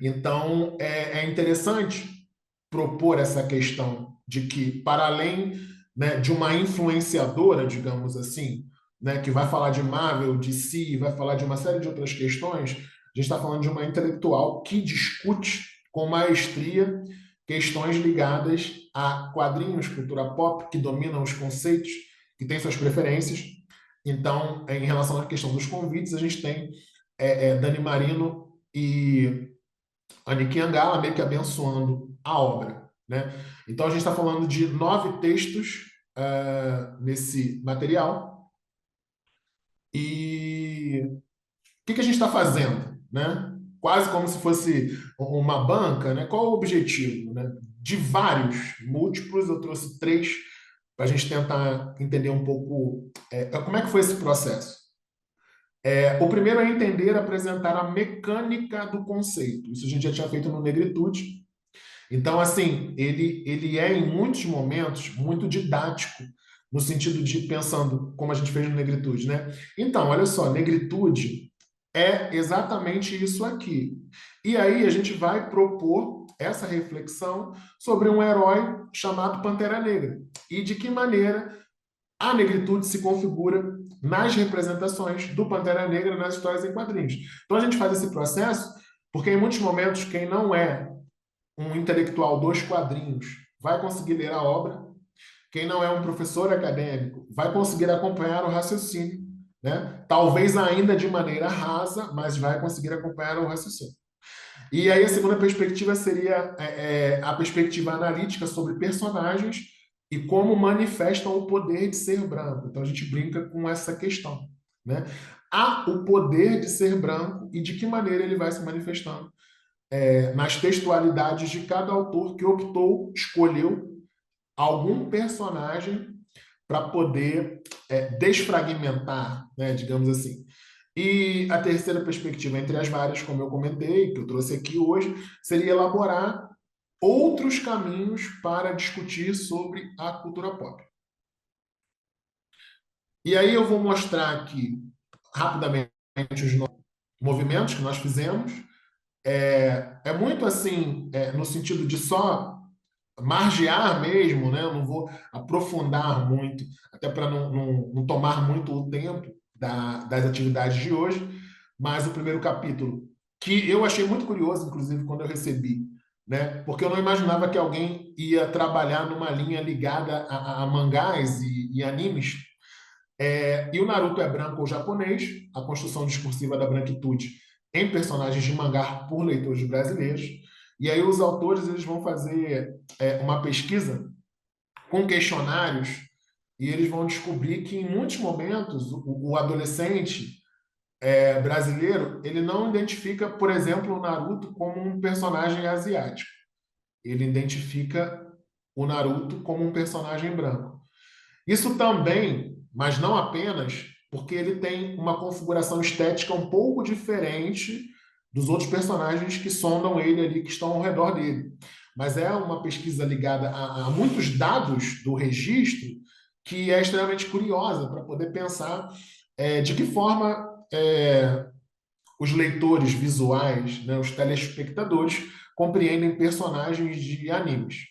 Então, é interessante propor essa questão de que, para além, né, de uma influenciadora, digamos assim, né, que vai falar de Marvel, DC, vai falar de uma série de outras questões, a gente está falando de uma intelectual que discute com maestria questões ligadas a quadrinhos, cultura pop, que dominam os conceitos, que têm suas preferências. Então, em relação à questão dos convites, a gente tem Dani Marino e Anne Kiangala meio que abençoando a obra, né? Então, a gente está falando de 9 textos nesse material. E o que a gente está fazendo, né? Quase como se fosse uma banca, né? Qual o objetivo, né? De vários, múltiplos, eu trouxe 3 para a gente tentar entender um pouco como é que foi esse processo. O primeiro é entender, apresentar a mecânica do conceito. Isso a gente já tinha feito no Negritude. Então, assim, ele é, em muitos momentos, muito didático, no sentido de pensando, como a gente fez no Negritude, né? Então, olha só, Negritude é exatamente isso aqui. E aí a gente vai propor essa reflexão sobre um herói chamado Pantera Negra. E de que maneira a negritude se configura nas representações do Pantera Negra nas histórias em quadrinhos. Então a gente faz esse processo porque, em muitos momentos, quem não é um intelectual dos quadrinhos vai conseguir ler a obra, quem não é um professor acadêmico vai conseguir acompanhar o raciocínio, né? Talvez ainda de maneira rasa, mas vai conseguir acompanhar o raciocínio. E aí a segunda perspectiva seria a perspectiva analítica sobre personagens e como manifestam o poder de ser branco. Então a gente brinca com essa questão, né? Há o poder de ser branco e de que maneira ele vai se manifestando nas textualidades de cada autor que escolheu algum personagem para poder desfragmentar, né, digamos assim. E a terceira perspectiva, entre as várias, como eu comentei, que eu trouxe aqui hoje, seria elaborar outros caminhos para discutir sobre a cultura pop. E aí eu vou mostrar aqui, rapidamente, os movimentos que nós fizemos. É muito assim, no sentido de só margear mesmo, né? Eu não vou aprofundar muito, até para não tomar muito o tempo das atividades de hoje, mas o primeiro capítulo, que eu achei muito curioso, inclusive, quando eu recebi, né? Porque eu não imaginava que alguém ia trabalhar numa linha ligada a mangás e animes. E o Naruto é branco ou japonês, a construção discursiva da branquitude em personagens de mangá por leitores brasileiros. E aí os autores eles vão fazer uma pesquisa com questionários e eles vão descobrir que, em muitos momentos, o adolescente brasileiro ele não identifica, por exemplo, o Naruto como um personagem asiático. Ele identifica o Naruto como um personagem branco. Isso também, mas não apenas, porque ele tem uma configuração estética um pouco diferente dos outros personagens que sondam ele ali, que estão ao redor dele. Mas é uma pesquisa ligada a muitos dados do registro que é extremamente curiosa para poder pensar de que forma os leitores visuais, né, os telespectadores, compreendem personagens de animes.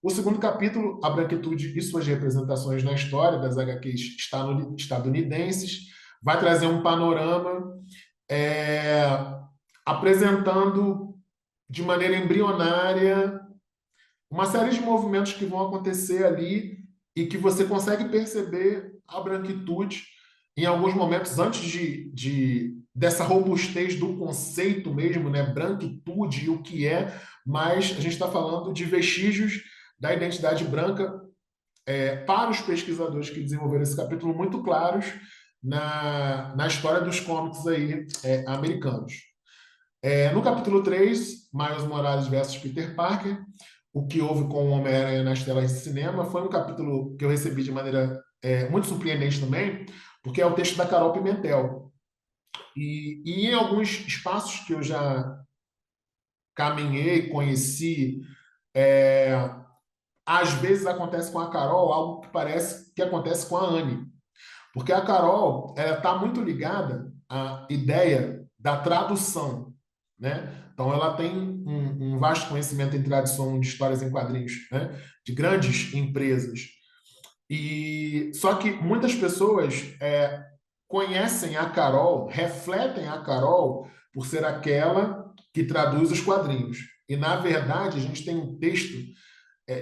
O segundo capítulo, A Branquitude e suas representações na história das HQs estadunidenses, vai trazer um panorama apresentando de maneira embrionária uma série de movimentos que vão acontecer ali e que você consegue perceber a branquitude em alguns momentos antes dessa robustez do conceito mesmo, né? Branquitude e o que é, mas a gente está falando de vestígios da identidade branca para os pesquisadores que desenvolveram esse capítulo muito claros na história dos cómics aí, americanos. No capítulo 3, Miles Morales versus Peter Parker, o que houve com o Homem-Aranha nas telas de cinema, foi um capítulo que eu recebi de maneira muito surpreendente também, porque é o texto da Carol Pimentel. E em alguns espaços que eu já caminhei, conheci, às vezes acontece com a Carol algo que parece que acontece com a Anne. Porque a Carol está muito ligada à ideia da tradução, né? Então, ela tem um vasto conhecimento em tradução de histórias em quadrinhos, né? De grandes empresas. Só que muitas pessoas conhecem a Carol, refletem a Carol por ser aquela que traduz os quadrinhos. E, na verdade, a gente tem um texto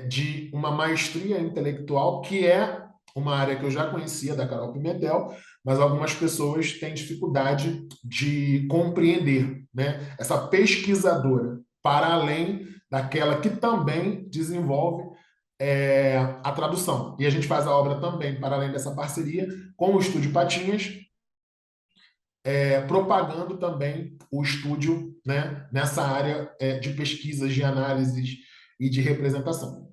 de uma maestria intelectual que é uma área que eu já conhecia da Carol Pimentel, mas algumas pessoas têm dificuldade de compreender, né? Essa pesquisadora, para além daquela que também desenvolve a tradução. E a gente faz a obra também, para além dessa parceria, com o Estúdio Patinhas, propagando também o estúdio, né, nessa área de pesquisas, de análises e de representação.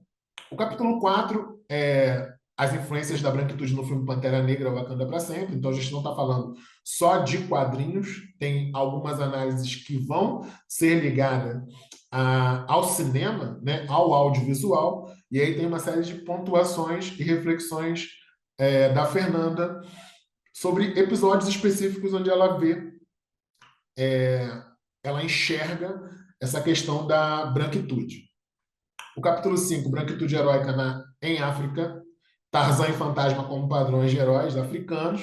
O capítulo 4 é as influências da branquitude no filme Pantera Negra, Wakanda para Sempre. Então, a gente não está falando só de quadrinhos, tem algumas análises que vão ser ligadas ao cinema, né, ao audiovisual, e aí tem uma série de pontuações e reflexões da Fernanda sobre episódios específicos onde ela vê, ela enxerga essa questão da branquitude. O capítulo 5, Branquitude Heróica em África, Tarzan e Fantasma como padrões de heróis africanos.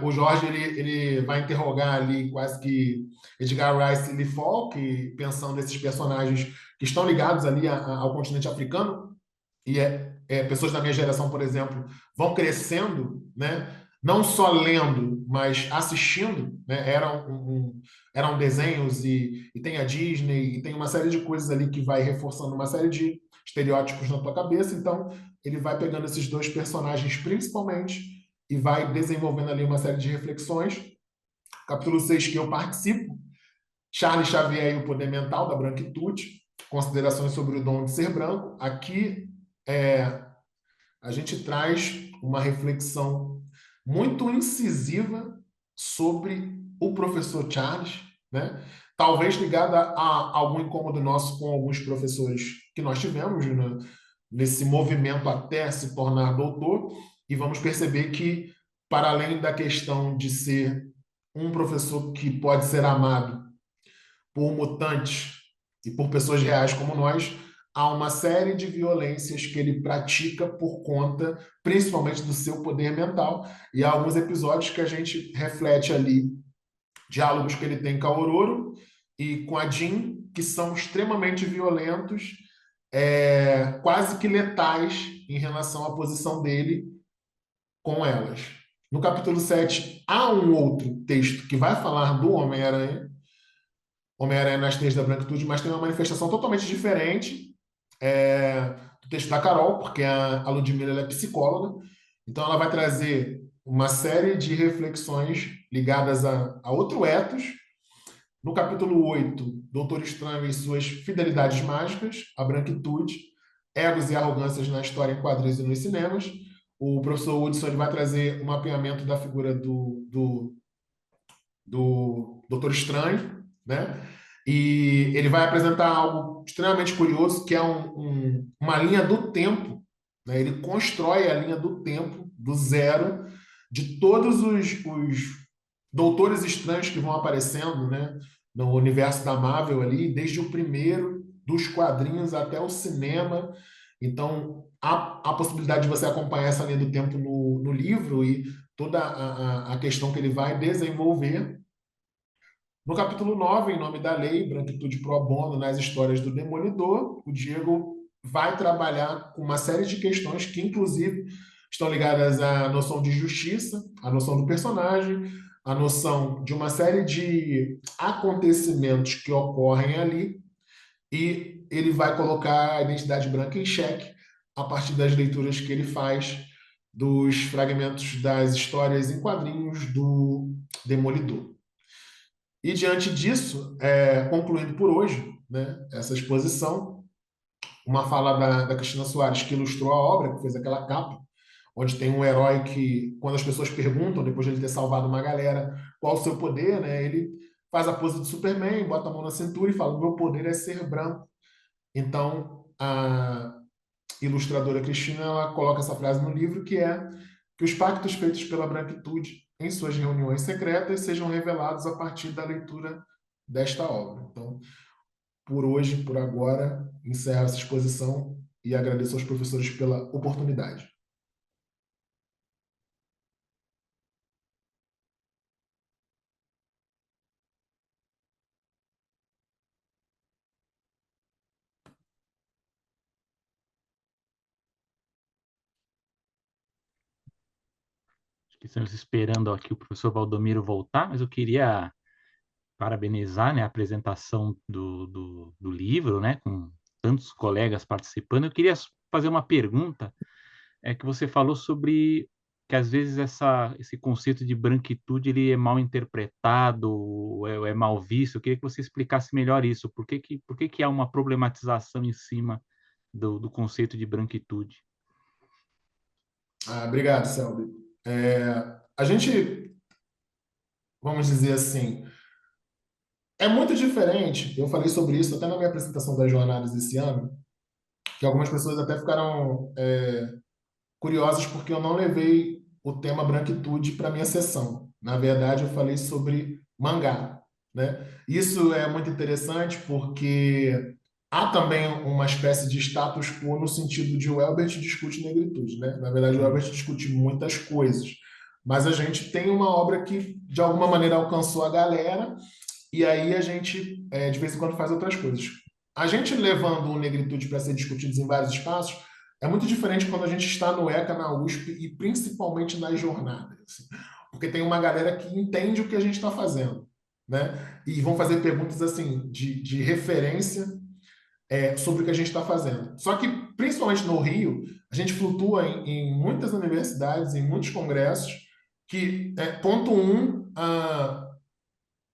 O Jorge ele vai interrogar ali quase que Edgar Rice e Lee Falk, pensando nesses personagens que estão ligados ali ao continente africano, e pessoas da minha geração, por exemplo, vão crescendo, né? Não só lendo, mas assistindo, né? Eram desenhos e tem a Disney e tem uma série de coisas ali que vai reforçando uma série de estereótipos na tua cabeça. Então, ele vai pegando esses dois personagens principalmente e vai desenvolvendo ali uma série de reflexões. Capítulo 6 que eu participo, Charles Xavier e o Poder Mental da Branquitude, considerações sobre o dom de ser branco. Aqui a gente traz uma reflexão muito incisiva sobre o professor Charles, né? Talvez ligada a algum incômodo nosso com alguns professores que nós tivemos, né, nesse movimento até se tornar doutor, e vamos perceber que, para além da questão de ser um professor que pode ser amado por mutantes e por pessoas reais como nós, há uma série de violências que ele pratica por conta, principalmente, do seu poder mental. E há alguns episódios que a gente reflete ali, diálogos que ele tem com a Ororo e com a Jean, que são extremamente violentos, quase que letais em relação à posição dele com elas. No capítulo 7, há um outro texto que vai falar do Homem-Aranha nas Teias da Branquitude, mas tem uma manifestação totalmente diferente do texto da Carol, porque a Ludmilla ela é psicóloga, então ela vai trazer uma série de reflexões ligadas a outro ethos. No capítulo 8, Doutor Estranho e suas fidelidades mágicas, a branquitude, egos e arrogâncias na história em quadrinhos e nos cinemas. O professor Hudson ele vai trazer um mapeamento da figura do Doutor Estranho, né? E ele vai apresentar algo extremamente curioso, que é uma linha do tempo, né? Ele constrói a linha do tempo, do zero, de todos os doutores estranhos que vão aparecendo, né? No universo da Marvel ali, desde o primeiro, dos quadrinhos até o cinema. Então, há a possibilidade de você acompanhar essa linha do tempo no livro e toda a questão que ele vai desenvolver. No capítulo 9, Em Nome da Lei, Branquitude Pro Bono, nas histórias do Demolidor, o Diego vai trabalhar com uma série de questões que, inclusive, estão ligadas à noção de justiça, à noção do personagem, à noção de uma série de acontecimentos que ocorrem ali, e ele vai colocar a identidade branca em xeque a partir das leituras que ele faz dos fragmentos das histórias em quadrinhos do Demolidor. E diante disso, concluindo por hoje, né, essa exposição, uma fala da Cristina Soares, que ilustrou a obra, que fez aquela capa, onde tem um herói que, quando as pessoas perguntam, depois de ele ter salvado uma galera, qual o seu poder, né, ele faz a pose de Superman, bota a mão na cintura e fala: meu poder é ser branco. Então, a ilustradora Cristina ela coloca essa frase no livro, que é que os pactos feitos pela branquitude em suas reuniões secretas sejam revelados a partir da leitura desta obra. Então, por hoje, por agora, encerro essa exposição e agradeço aos professores pela oportunidade. Acho que estamos esperando aqui o professor Valdomiro voltar, mas eu queria parabenizar, né, a apresentação do livro, né, com tantos colegas participando. Eu queria fazer uma pergunta, que você falou sobre que às vezes esse conceito de branquitude ele é mal interpretado, é mal visto. Eu queria que você explicasse melhor isso. Por que há uma problematização em cima do conceito de branquitude? Obrigado, Selby. A gente, vamos dizer assim, É muito diferente, eu falei sobre isso até na minha apresentação das jornadas esse ano, que algumas pessoas até ficaram curiosas porque eu não levei o tema branquitude para minha sessão. Na verdade, eu falei sobre mangá, né? Isso é muito interessante porque há também uma espécie de status quo no sentido de o Elbert discute negritude, né? Na verdade, o Elbert discute muitas coisas, mas a gente tem uma obra que de alguma maneira alcançou a galera e aí a gente de vez em quando faz outras coisas. A gente levando o negritude para ser discutido em vários espaços é muito diferente quando a gente está no ECA, na USP e principalmente nas jornadas, assim. Porque tem uma galera que entende o que a gente está fazendo, né? E vão fazer perguntas assim de referência sobre o que a gente está fazendo. Só que, principalmente no Rio, a gente flutua em muitas universidades, em muitos congressos, que, ponto um,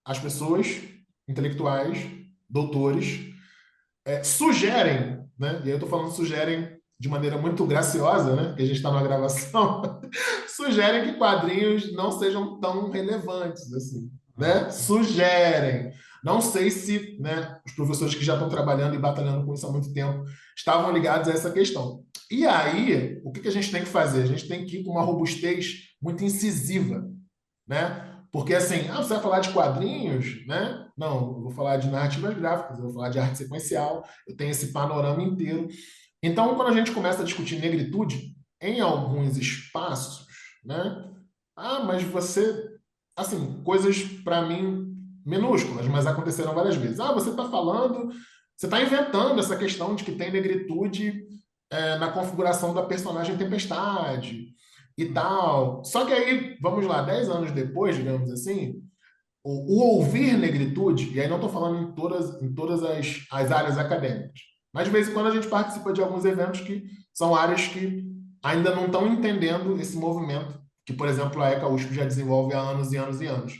as pessoas intelectuais, doutores, sugerem, né? E aí eu estou falando sugerem de maneira muito graciosa, né? Que a gente está numa gravação, sugerem que quadrinhos não sejam tão relevantes assim, né? Sugerem. Não sei se, né, os professores que já estão trabalhando e batalhando com isso há muito tempo estavam ligados a essa questão. E aí, o que a gente tem que fazer? A gente tem que ir com uma robustez muito incisiva, né? Porque assim, você vai falar de quadrinhos, né? Não, eu vou falar de narrativas gráficas, eu vou falar de arte sequencial, eu tenho esse panorama inteiro. Então, quando a gente começa a discutir negritude em alguns espaços, né? Mas você, assim, coisas para mim minúsculas, mas aconteceram várias vezes. Você está falando, você está inventando essa questão de que tem negritude na configuração da personagem Tempestade e tal. Só que aí, vamos lá, 10 anos depois, digamos assim, o ouvir negritude, e aí não estou falando em todas as áreas acadêmicas, mas de vez em quando a gente participa de alguns eventos que são áreas que ainda não estão entendendo esse movimento, que, por exemplo, a ECA USP já desenvolve há anos e anos e anos.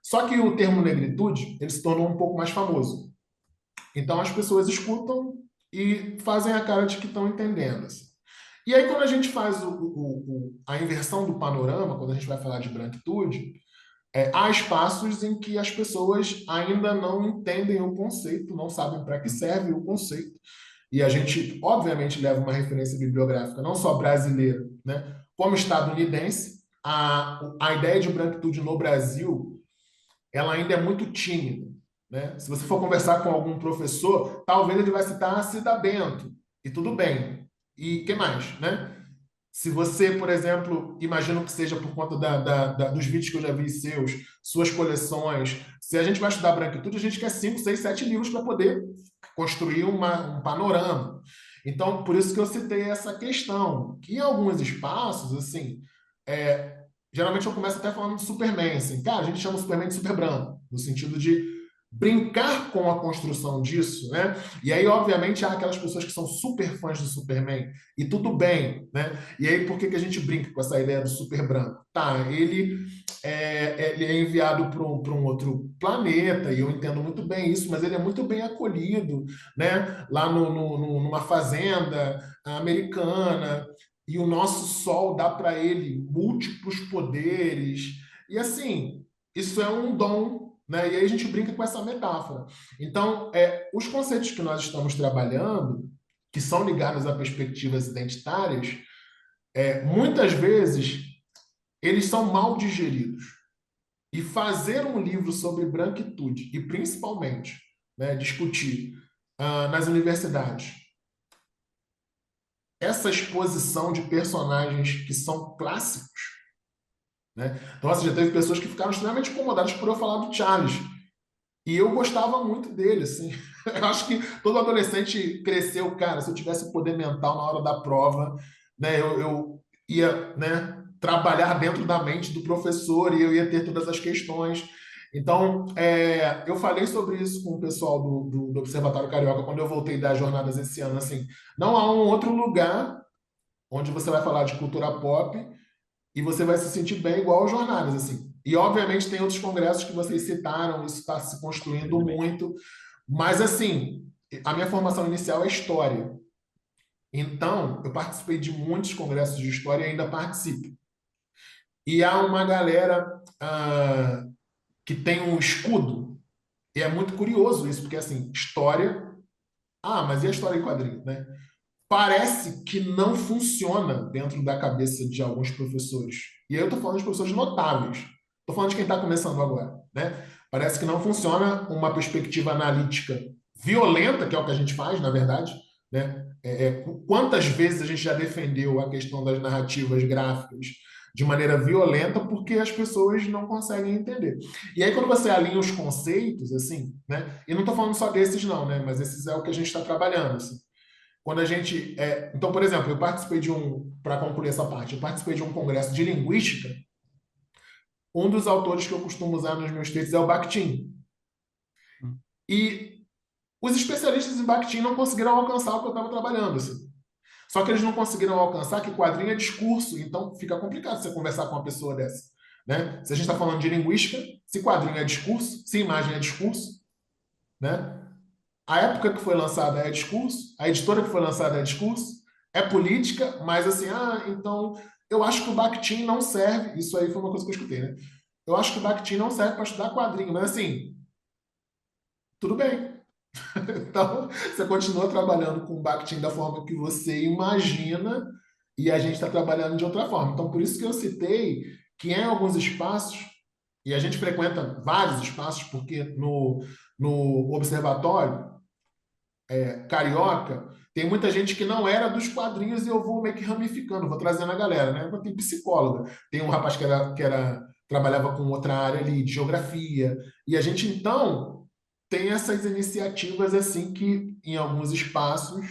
Só que o termo negritude, ele se tornou um pouco mais famoso. Então as pessoas escutam e fazem a cara de que estão entendendo, assim. E aí, quando a gente faz a inversão do panorama, quando a gente vai falar de branquitude, há espaços em que as pessoas ainda não entendem o conceito, não sabem para que serve o conceito. E a gente, obviamente, leva uma referência bibliográfica, não só brasileira, né, como estadunidense. A ideia de branquitude no Brasil, ela ainda é muito tímida, né? Se você for conversar com algum professor, talvez ele vai citar a Cida Bento, e tudo bem. E que mais, né? Se você, por exemplo, imagino que seja por conta dos vídeos que eu já vi seus, suas coleções, se a gente vai estudar branquitude, a gente quer 5, 6, 7 livros para poder construir um panorama. Então, por isso que eu citei essa questão, que em alguns espaços, assim, geralmente eu começo até falando de Superman, assim, cara, a gente chama o Superman de super branco, no sentido de brincar com a construção disso, né? E aí, obviamente, há aquelas pessoas que são super fãs do Superman, e tudo bem, né? E aí, por que a gente brinca com essa ideia do super branco? Tá, ele é enviado para um outro planeta, e eu entendo muito bem isso, mas ele é muito bem acolhido, né? Lá numa fazenda americana, e o nosso Sol dá para ele múltiplos poderes, e assim, isso é um dom, né? E aí a gente brinca com essa metáfora. Então, os conceitos que nós estamos trabalhando, que são ligados a perspectivas identitárias, muitas vezes eles são mal digeridos. E fazer um livro sobre branquitude, e principalmente, né, discutir nas universidades essa exposição de personagens que são clássicos, né? Nossa, já teve pessoas que ficaram extremamente incomodadas por eu falar do Charles. E eu gostava muito dele, assim. Eu acho que todo adolescente cresceu, cara, se eu tivesse poder mental na hora da prova, né, eu ia, né, trabalhar dentro da mente do professor e eu ia ter todas as questões. Então, eu falei sobre isso com o pessoal do Observatório Carioca quando eu voltei das jornadas esse ano, assim, não há um outro lugar onde você vai falar de cultura pop e você vai se sentir bem igual aos jornais, assim. E, obviamente, tem outros congressos que vocês citaram, isso está se construindo muito, mas, assim, a minha formação inicial é história. Então, eu participei de muitos congressos de história e ainda participo. E há uma galera que tem um escudo E é muito curioso isso, porque, assim, história... Ah, mas e a história em quadrinho, né? Parece que não funciona dentro da cabeça de alguns professores. E aí eu estou falando de professores notáveis. Estou falando de quem está começando agora, né? Parece que não funciona uma perspectiva analítica violenta, que é o que a gente faz, na verdade, né? Quantas vezes a gente já defendeu a questão das narrativas gráficas de maneira violenta porque as pessoas não conseguem entender. E aí quando você alinha os conceitos, assim, né? E não estou falando só desses não, né? Mas esses é o que a gente está trabalhando, assim. Quando a gente. Então, por exemplo, eu participei de para concluir essa parte, eu participei de um congresso de linguística. Um dos autores que eu costumo usar nos meus textos é o Bakhtin. E os especialistas em Bakhtin não conseguiram alcançar o que eu estava trabalhando. Assim. Só que eles não conseguiram alcançar que quadrinho é discurso, então fica complicado você conversar com uma pessoa dessa. Né? Se a gente está falando de linguística, se quadrinho é discurso, se imagem é discurso, né? A época que foi lançada é discurso, a editora que foi lançada é discurso, é política, mas assim, então eu acho que o Bakhtin não serve. Isso aí foi uma coisa que eu escutei, né? Eu acho que o Bakhtin não serve para estudar quadrinho, mas assim, tudo bem. Então, você continua trabalhando com o Bakhtin da forma que você imagina e a gente está trabalhando de outra forma. Então, por isso que eu citei que em alguns espaços, e a gente frequenta vários espaços, porque no observatório carioca, tem muita gente que não era dos quadrinhos e eu vou meio que ramificando, vou trazendo a galera, né? Tem psicóloga, tem um rapaz trabalhava com outra área ali, de geografia, e a gente então tem essas iniciativas assim que em alguns espaços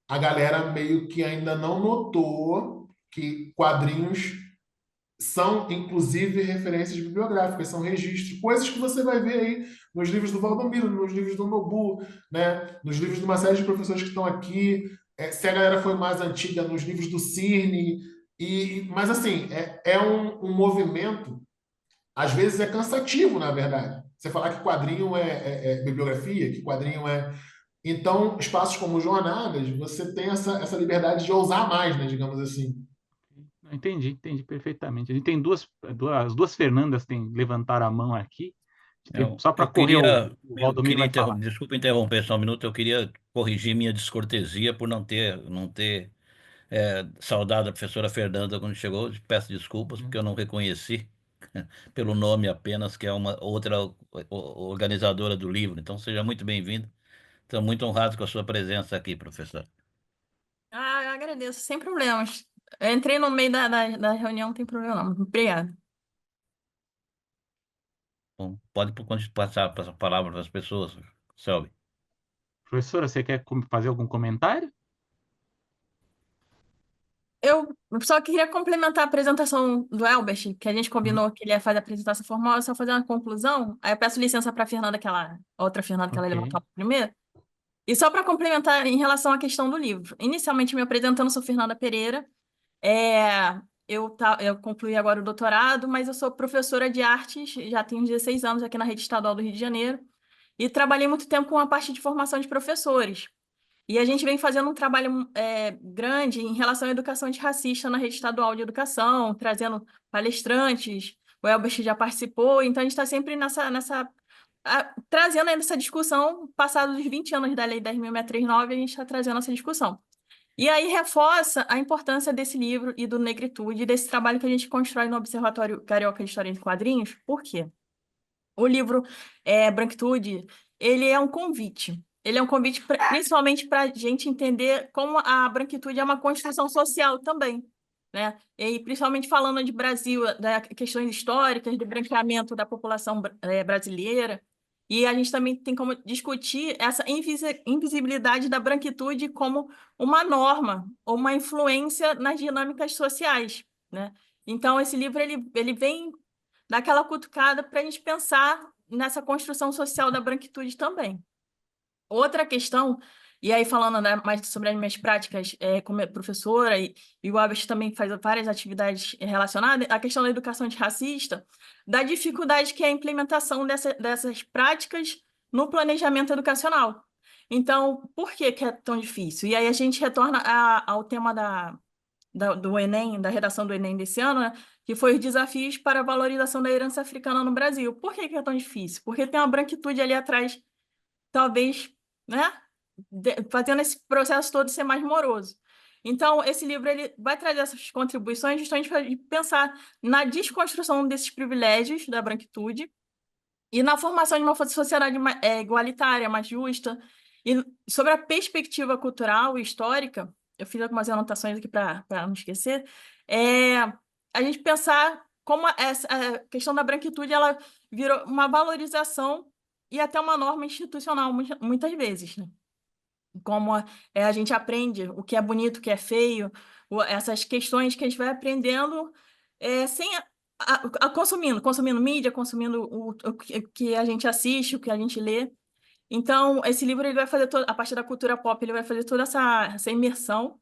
a galera meio que ainda não notou que quadrinhos são, inclusive, referências bibliográficas, são registros, coisas que você vai ver aí nos livros do Valdomiro, nos livros do Nobu, né? Nos livros de uma série de professores que estão aqui. Se a galera foi mais antiga, nos livros do Cirne. Mas, assim, é um movimento, às vezes é cansativo, na verdade. Você falar que quadrinho é bibliografia, que quadrinho é... Então, espaços como jornadas, você tem essa liberdade de ousar mais, né, digamos assim. Entendi perfeitamente. A gente tem as duas Fernandas levantaram a mão aqui. Só para correr o Valdomiro vai falar. Desculpa interromper só um minuto, eu queria corrigir minha descortesia por não ter saudado a professora Fernanda quando chegou. Peço desculpas porque eu não reconheci pelo nome apenas, que é uma outra organizadora do livro. Então seja muito bem-vindo. Estou muito honrado com a sua presença aqui, professor. Eu agradeço, sem problemas. Eu entrei no meio da reunião, não tem problema não. Obrigada. Bom, pode passar a palavra para as pessoas, Selby. Professora, você quer fazer algum comentário? Eu só queria complementar a apresentação do Elbert, que a gente combinou que ele ia fazer a apresentação formal, só fazer uma conclusão. Aí eu peço licença para a Fernanda, aquela outra Fernanda que ela levantou primeiro. E só para complementar em relação à questão do livro. Inicialmente me apresentando, sou Fernanda Pereira. Eu concluí agora o doutorado, mas eu sou professora de artes, já tenho 16 anos aqui na Rede Estadual do Rio de Janeiro. E trabalhei muito tempo com a parte de formação de professores. E a gente vem fazendo um trabalho grande em relação à educação antirracista na Rede Estadual de Educação, trazendo palestrantes, o Elbert já participou, então a gente está sempre trazendo essa discussão, passados os 20 anos da Lei 10.639, a gente está trazendo essa discussão. E aí reforça a importância desse livro e do Negritude, desse trabalho que a gente constrói no Observatório Carioca de História em Quadrinhos. Por quê? O livro Branquitude, ele é um convite. Ele é um convite principalmente para a gente entender como a branquitude é uma construção social também, né? E principalmente falando de Brasil, das questões históricas, do branqueamento da população brasileira. E a gente também tem como discutir essa invisibilidade da branquitude como uma norma ou uma influência nas dinâmicas sociais, né? Então, esse livro ele vem dar aquela cutucada para a gente pensar nessa construção social da branquitude também. Outra questão, e aí falando mais sobre as minhas práticas como professora, e o Abel também faz várias atividades relacionadas, a questão da educação antirracista, da dificuldade que é a implementação dessas práticas no planejamento educacional. Então, por que é tão difícil? E aí a gente retorna ao tema do Enem, da redação do Enem desse ano, né, que foi os desafios para a valorização da herança africana no Brasil. Por que que é tão difícil? Porque tem uma branquitude ali atrás, talvez, né, fazendo esse processo todo ser mais moroso. Então, esse livro ele vai trazer essas contribuições justamente para pensar na desconstrução desses privilégios da branquitude e na formação de uma sociedade igualitária, mais justa. E sobre a perspectiva cultural e histórica, eu fiz algumas anotações aqui para não esquecer, a gente pensar como essa a questão da branquitude ela virou uma valorização e até uma norma institucional, muitas vezes, né? Como a gente aprende o que é bonito, o que é feio, essas questões que a gente vai aprendendo sem consumindo mídia, consumindo o que a gente assiste, o que a gente lê. Então, esse livro ele vai fazer a partir da cultura pop, ele vai fazer toda essa imersão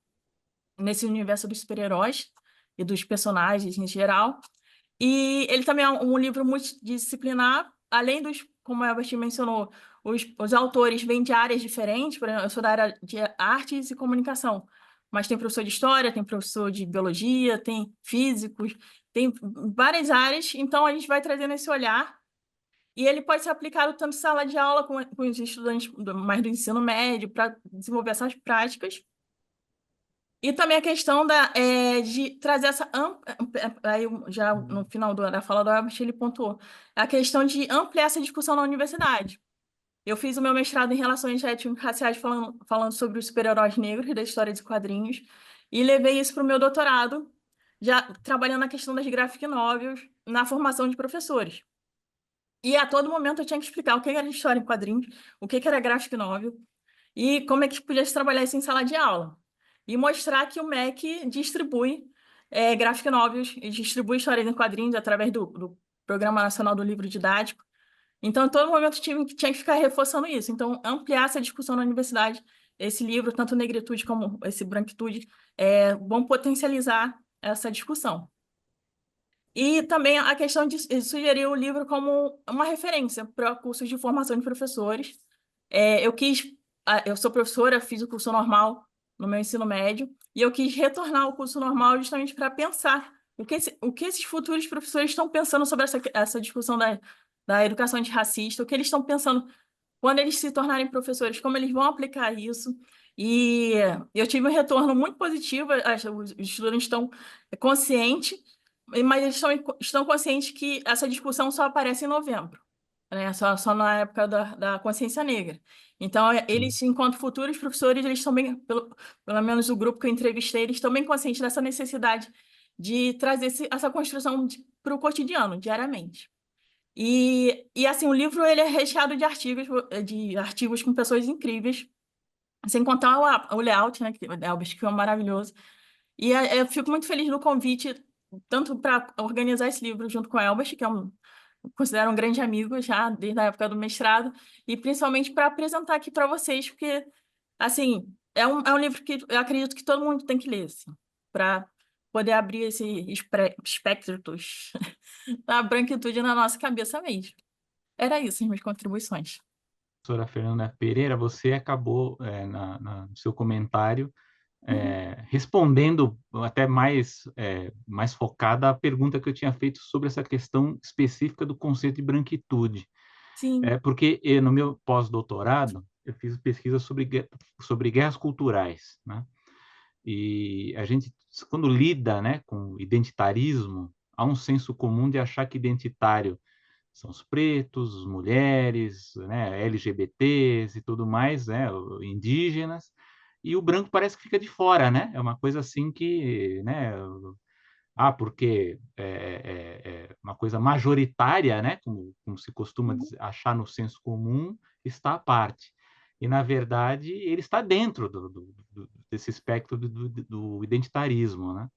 nesse universo dos super-heróis e dos personagens em geral. E ele também é um livro multidisciplinar, além dos, como a Albert mencionou, os autores vêm de áreas diferentes, por exemplo, eu sou da área de artes e comunicação, mas tem professor de história, tem professor de biologia, tem físicos, tem várias áreas, então a gente vai trazendo esse olhar, e ele pode ser aplicado tanto em sala de aula com os estudantes mais do ensino médio, para desenvolver essas práticas, e também a questão de trazer essa... Aí, já no final da fala do Albert, ele pontuou. A questão de ampliar essa discussão na universidade. Eu fiz o meu mestrado em Relações Étnico-Raciais falando sobre os super-heróis negros da história de quadrinhos e levei isso para o meu doutorado, já trabalhando na questão das graphic novels, na formação de professores. E a todo momento eu tinha que explicar o que era história em quadrinhos, o que era graphic novel e como é que podia se trabalhar isso em sala de aula. E mostrar que o MEC distribui graphic novels, e distribui histórias em quadrinhos através do Programa Nacional do Livro Didático. Então, em todo momento tinha que ficar reforçando isso. Então, ampliar essa discussão na universidade, esse livro, tanto Negritude como esse Branquitude, vão potencializar essa discussão. E também a questão de sugerir o livro como uma referência para cursos de formação de professores. Eu sou professora, fiz o curso normal no meu ensino médio, e eu quis retornar ao curso normal justamente para pensar o que esses futuros professores estão pensando sobre essa discussão da educação antirracista, o que eles estão pensando quando eles se tornarem professores, como eles vão aplicar isso. E eu tive um retorno muito positivo, os estudantes estão conscientes, mas eles estão conscientes que essa discussão só aparece em novembro, né? Só na época da consciência negra. Então, eles, enquanto futuros professores, eles estão bem, pelo menos o grupo que eu entrevistei, eles estão bem conscientes dessa necessidade de trazer essa construção para o cotidiano, diariamente. E assim, o livro ele é recheado de artigos com pessoas incríveis, sem contar o layout, né, que o Elbert, que é maravilhoso. E eu fico muito feliz no convite, tanto para organizar esse livro junto com o Elbert, que considero um grande amigo já desde a época do mestrado, e principalmente para apresentar aqui para vocês, porque, assim, é um livro que eu acredito que todo mundo tem que ler, assim, para poder abrir esse espectro da branquitude na nossa cabeça mesmo. Era isso, as minhas contribuições. Professora Fernanda Pereira, você acabou, no seu comentário, respondendo até mais focada a pergunta que eu tinha feito sobre essa questão específica do conceito de branquitude. Sim. Porque no meu pós-doutorado, eu fiz pesquisa sobre guerras culturais, né? E a gente, quando lida, né, com identitarismo, há um senso comum de achar que identitário são os pretos, as mulheres, né, LGBTs e tudo mais, né, indígenas, e o branco parece que fica de fora, né? É uma coisa assim que, né, porque é uma coisa majoritária, né, como se costuma achar no senso comum, está à parte. E, na verdade, ele está dentro desse espectro do identitarismo, né?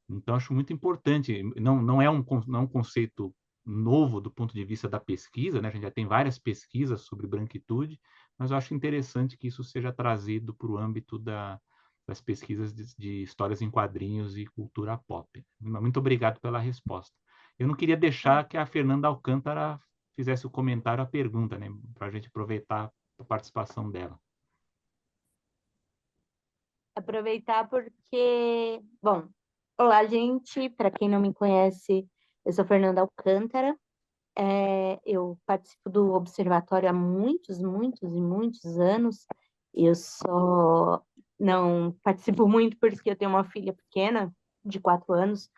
Então, acho muito importante. Não é um conceito novo do ponto de vista da pesquisa, né? A gente já tem várias pesquisas sobre branquitude, mas eu acho interessante que isso seja trazido para o âmbito das pesquisas de histórias em quadrinhos e cultura pop. Muito obrigado pela resposta. Eu não queria deixar que a Fernanda Alcântara fizesse o comentário, a pergunta, né? Para a gente aproveitar a participação dela. Aproveitar porque, bom, Olá, gente. Para quem não me conhece, eu sou Fernanda Alcântara. Eu participo do Observatório há muitos, muitos e muitos anos. Eu só não participo muito porque eu tenho uma filha pequena, de 4 anos.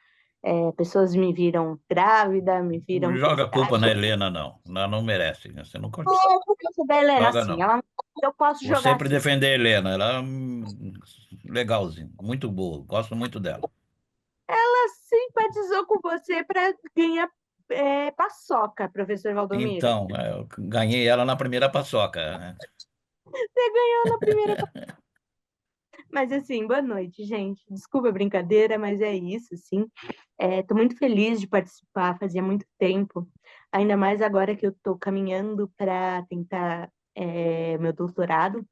Pessoas me viram grávida, me Não viram joga a culpa na gestante. Helena, não. Ela não merece. Você não Porque eu sou da Helena, joga, assim, não. eu posso Vou jogar sempre assim. defender a Helena. Ela é legalzinha, muito boa. Gosto muito dela. Ela simpatizou com você para ganhar paçoca, professor Valdomiro. Então, eu ganhei ela na primeira paçoca, né? Você ganhou na primeira. Mas assim, boa noite, gente. Desculpa a brincadeira, mas é isso, sim. Estou muito feliz de participar, fazia muito tempo, ainda mais agora que eu estou caminhando para tentar meu doutorado,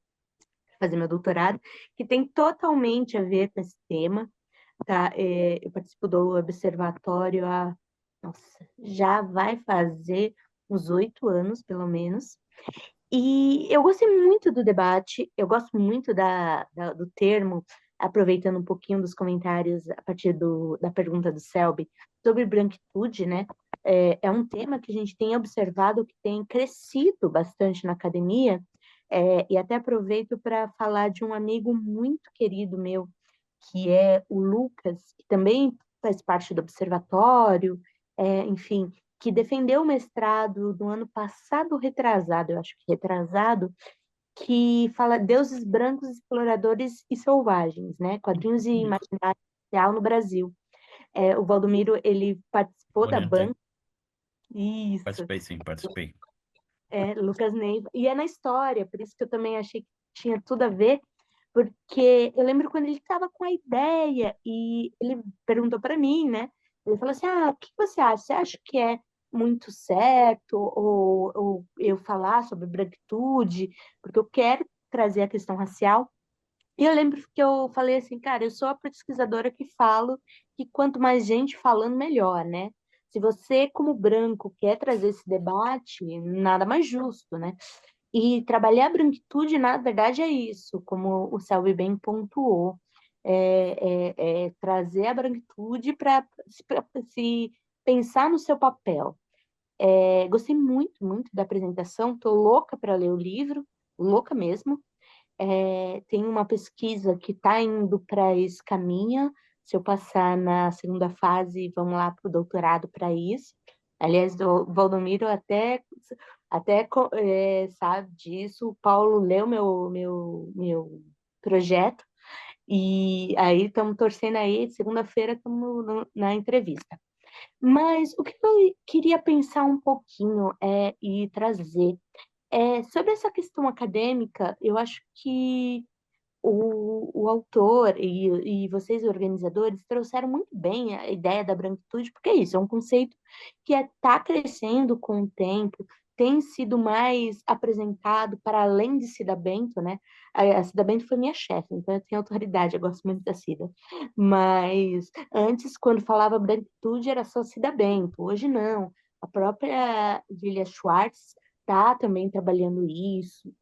fazer meu doutorado, que tem totalmente a ver com esse tema, tá? Eu participo do observatório há, nossa, já vai fazer uns 8 anos, pelo menos. E eu gostei muito do debate, eu gosto muito do termo, aproveitando um pouquinho dos comentários a partir da pergunta do Selby, sobre branquitude, né? É um tema que a gente tem observado que tem crescido bastante na academia, e até aproveito para falar de um amigo muito querido meu, que é o Lucas, que também faz parte do observatório, enfim, que defendeu o mestrado no ano passado, retrasado, eu acho que retrasado, que fala Deuses Brancos, Exploradores e Selvagens, né? Quadrinhos e imaginário social no Brasil. O Valdomiro, ele participou da Orientei. banca, isso, Participei, sim, participei. Lucas Neiva, e é na história, por isso que eu também achei que tinha tudo a ver, porque eu lembro quando ele estava com a ideia e ele perguntou para mim, né? Ele falou assim: o que você acha? Você acha que é muito certo ou eu falar sobre branquitude? Porque eu quero trazer a questão racial. E eu lembro que eu falei assim, cara, eu sou a pesquisadora que falo que quanto mais gente falando, melhor, né? Se você, como branco, quer trazer esse debate, nada mais justo, né? E trabalhar a branquitude, na verdade, é isso, como o Selby bem pontuou, trazer a branquitude para se pensar no seu papel. Gostei muito, muito da apresentação, estou louca para ler o livro, louca mesmo. Tem uma pesquisa que está indo para esse caminho. Se eu passar na segunda fase, vamos lá para o doutorado para isso. Aliás, o Valdomiro até sabe disso. O Paulo leu meu projeto e aí estamos torcendo aí. Segunda-feira estamos na entrevista. Mas o que eu queria pensar um pouquinho e trazer sobre essa questão acadêmica, eu acho que o autor e vocês, organizadores, trouxeram muito bem a ideia da branquitude, porque é isso, é um conceito que está crescendo com o tempo, tem sido mais apresentado para além de Cida Bento, né? A Cida Bento foi minha chefe, então eu tenho autoridade, eu gosto muito da Cida. Mas antes, quando falava branquitude, era só Cida Bento, hoje não. A própria Julia Schwartz está também trabalhando isso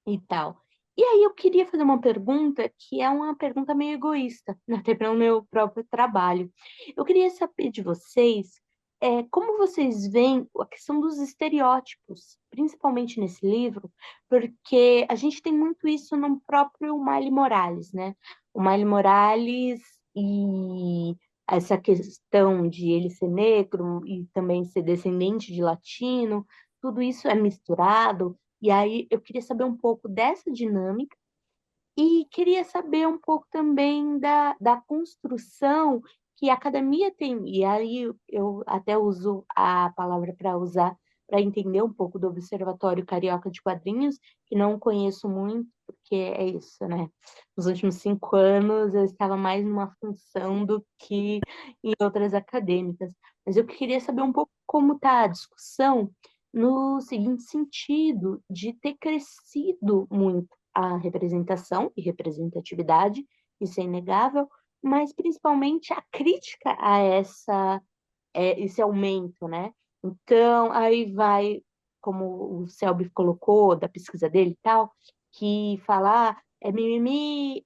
e tal. E aí eu queria fazer uma pergunta que é uma pergunta meio egoísta, até para o meu próprio trabalho. Eu queria saber de vocês como vocês veem a questão dos estereótipos, principalmente nesse livro, porque a gente tem muito isso no próprio Miley Morales, né? O Miley Morales e essa questão de ele ser negro e também ser descendente de latino, tudo isso é misturado. E aí eu queria saber um pouco dessa dinâmica e queria saber um pouco também da construção que a academia tem. E aí eu até uso a palavra para usar para entender um pouco do Observatório Carioca de Quadrinhos, que não conheço muito, porque é isso, né? Nos últimos 5 anos eu estava mais numa função do que em outras acadêmicas. Mas eu queria saber um pouco como está a discussão no seguinte sentido, de ter crescido muito a representação e representatividade, isso é inegável, mas principalmente a crítica a esse aumento, né? Então, aí vai, como o Selby colocou, da pesquisa dele e tal, que falar é mimimi,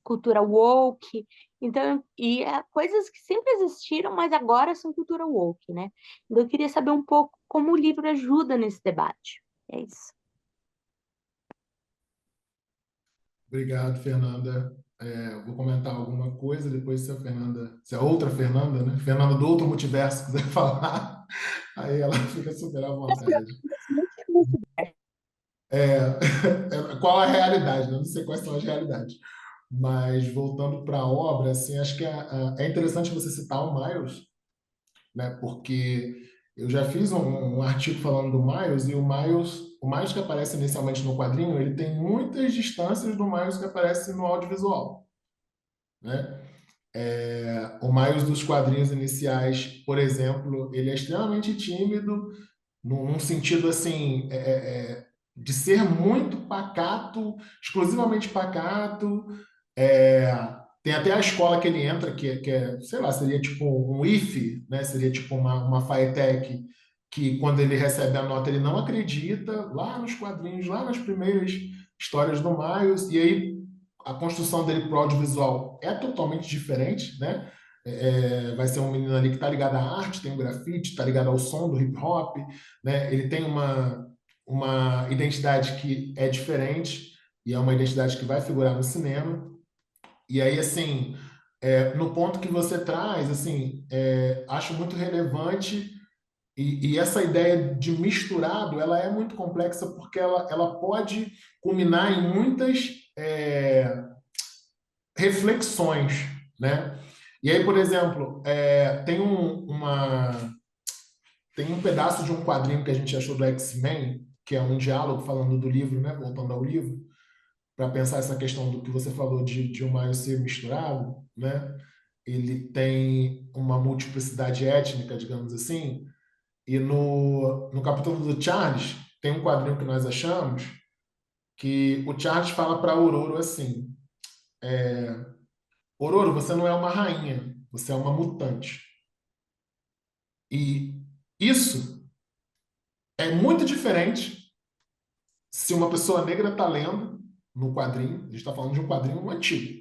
cultura woke. Então, coisas que sempre existiram, mas agora são cultura woke, né? Então, eu queria saber um pouco como o livro ajuda nesse debate. É isso. Obrigado, Fernanda. Vou comentar alguma coisa, depois se a outra Fernanda, né? Fernanda do outro multiverso quiser falar, aí ela fica super à vontade. Qual a realidade, né? Não sei quais são as realidades. Mas voltando para a obra, assim, acho que é interessante você citar o Miles, né? Porque eu já fiz um artigo falando do Miles, e o Miles que aparece inicialmente no quadrinho, ele tem muitas distâncias do Miles que aparece no audiovisual, né? O Miles dos quadrinhos iniciais, por exemplo, ele é extremamente tímido, num sentido assim, de ser muito pacato, exclusivamente pacato. É, Tem até a escola que ele entra, que é, sei lá, seria tipo um IFE, né? Seria tipo uma FATEC, que quando ele recebe a nota ele não acredita, lá nos quadrinhos, lá nas primeiras histórias do Miles, e aí a construção dele pro audiovisual é totalmente diferente, né? Vai ser um menino ali que está ligado à arte, tem o grafite, está ligado ao som do hip hop, né? Ele tem uma identidade que é diferente, e é uma identidade que vai figurar no cinema. E aí, assim, no ponto que você traz, assim, acho muito relevante, e essa ideia de misturado, ela é muito complexa porque ela pode culminar em muitas reflexões, né? E aí, por exemplo, tem um pedaço de um quadrinho que a gente achou do X-Men, que é um diálogo falando do livro, né? Voltando ao livro, para pensar essa questão do que você falou de o Miles ser misturado, né? Ele tem uma multiplicidade étnica, digamos assim, e no capítulo do Charles, tem um quadrinho que nós achamos que o Charles fala para Ororo assim: Ororo, você não é uma rainha, você é uma mutante. E isso é muito diferente se uma pessoa negra está lendo no quadrinho, a gente está falando de um quadrinho antigo,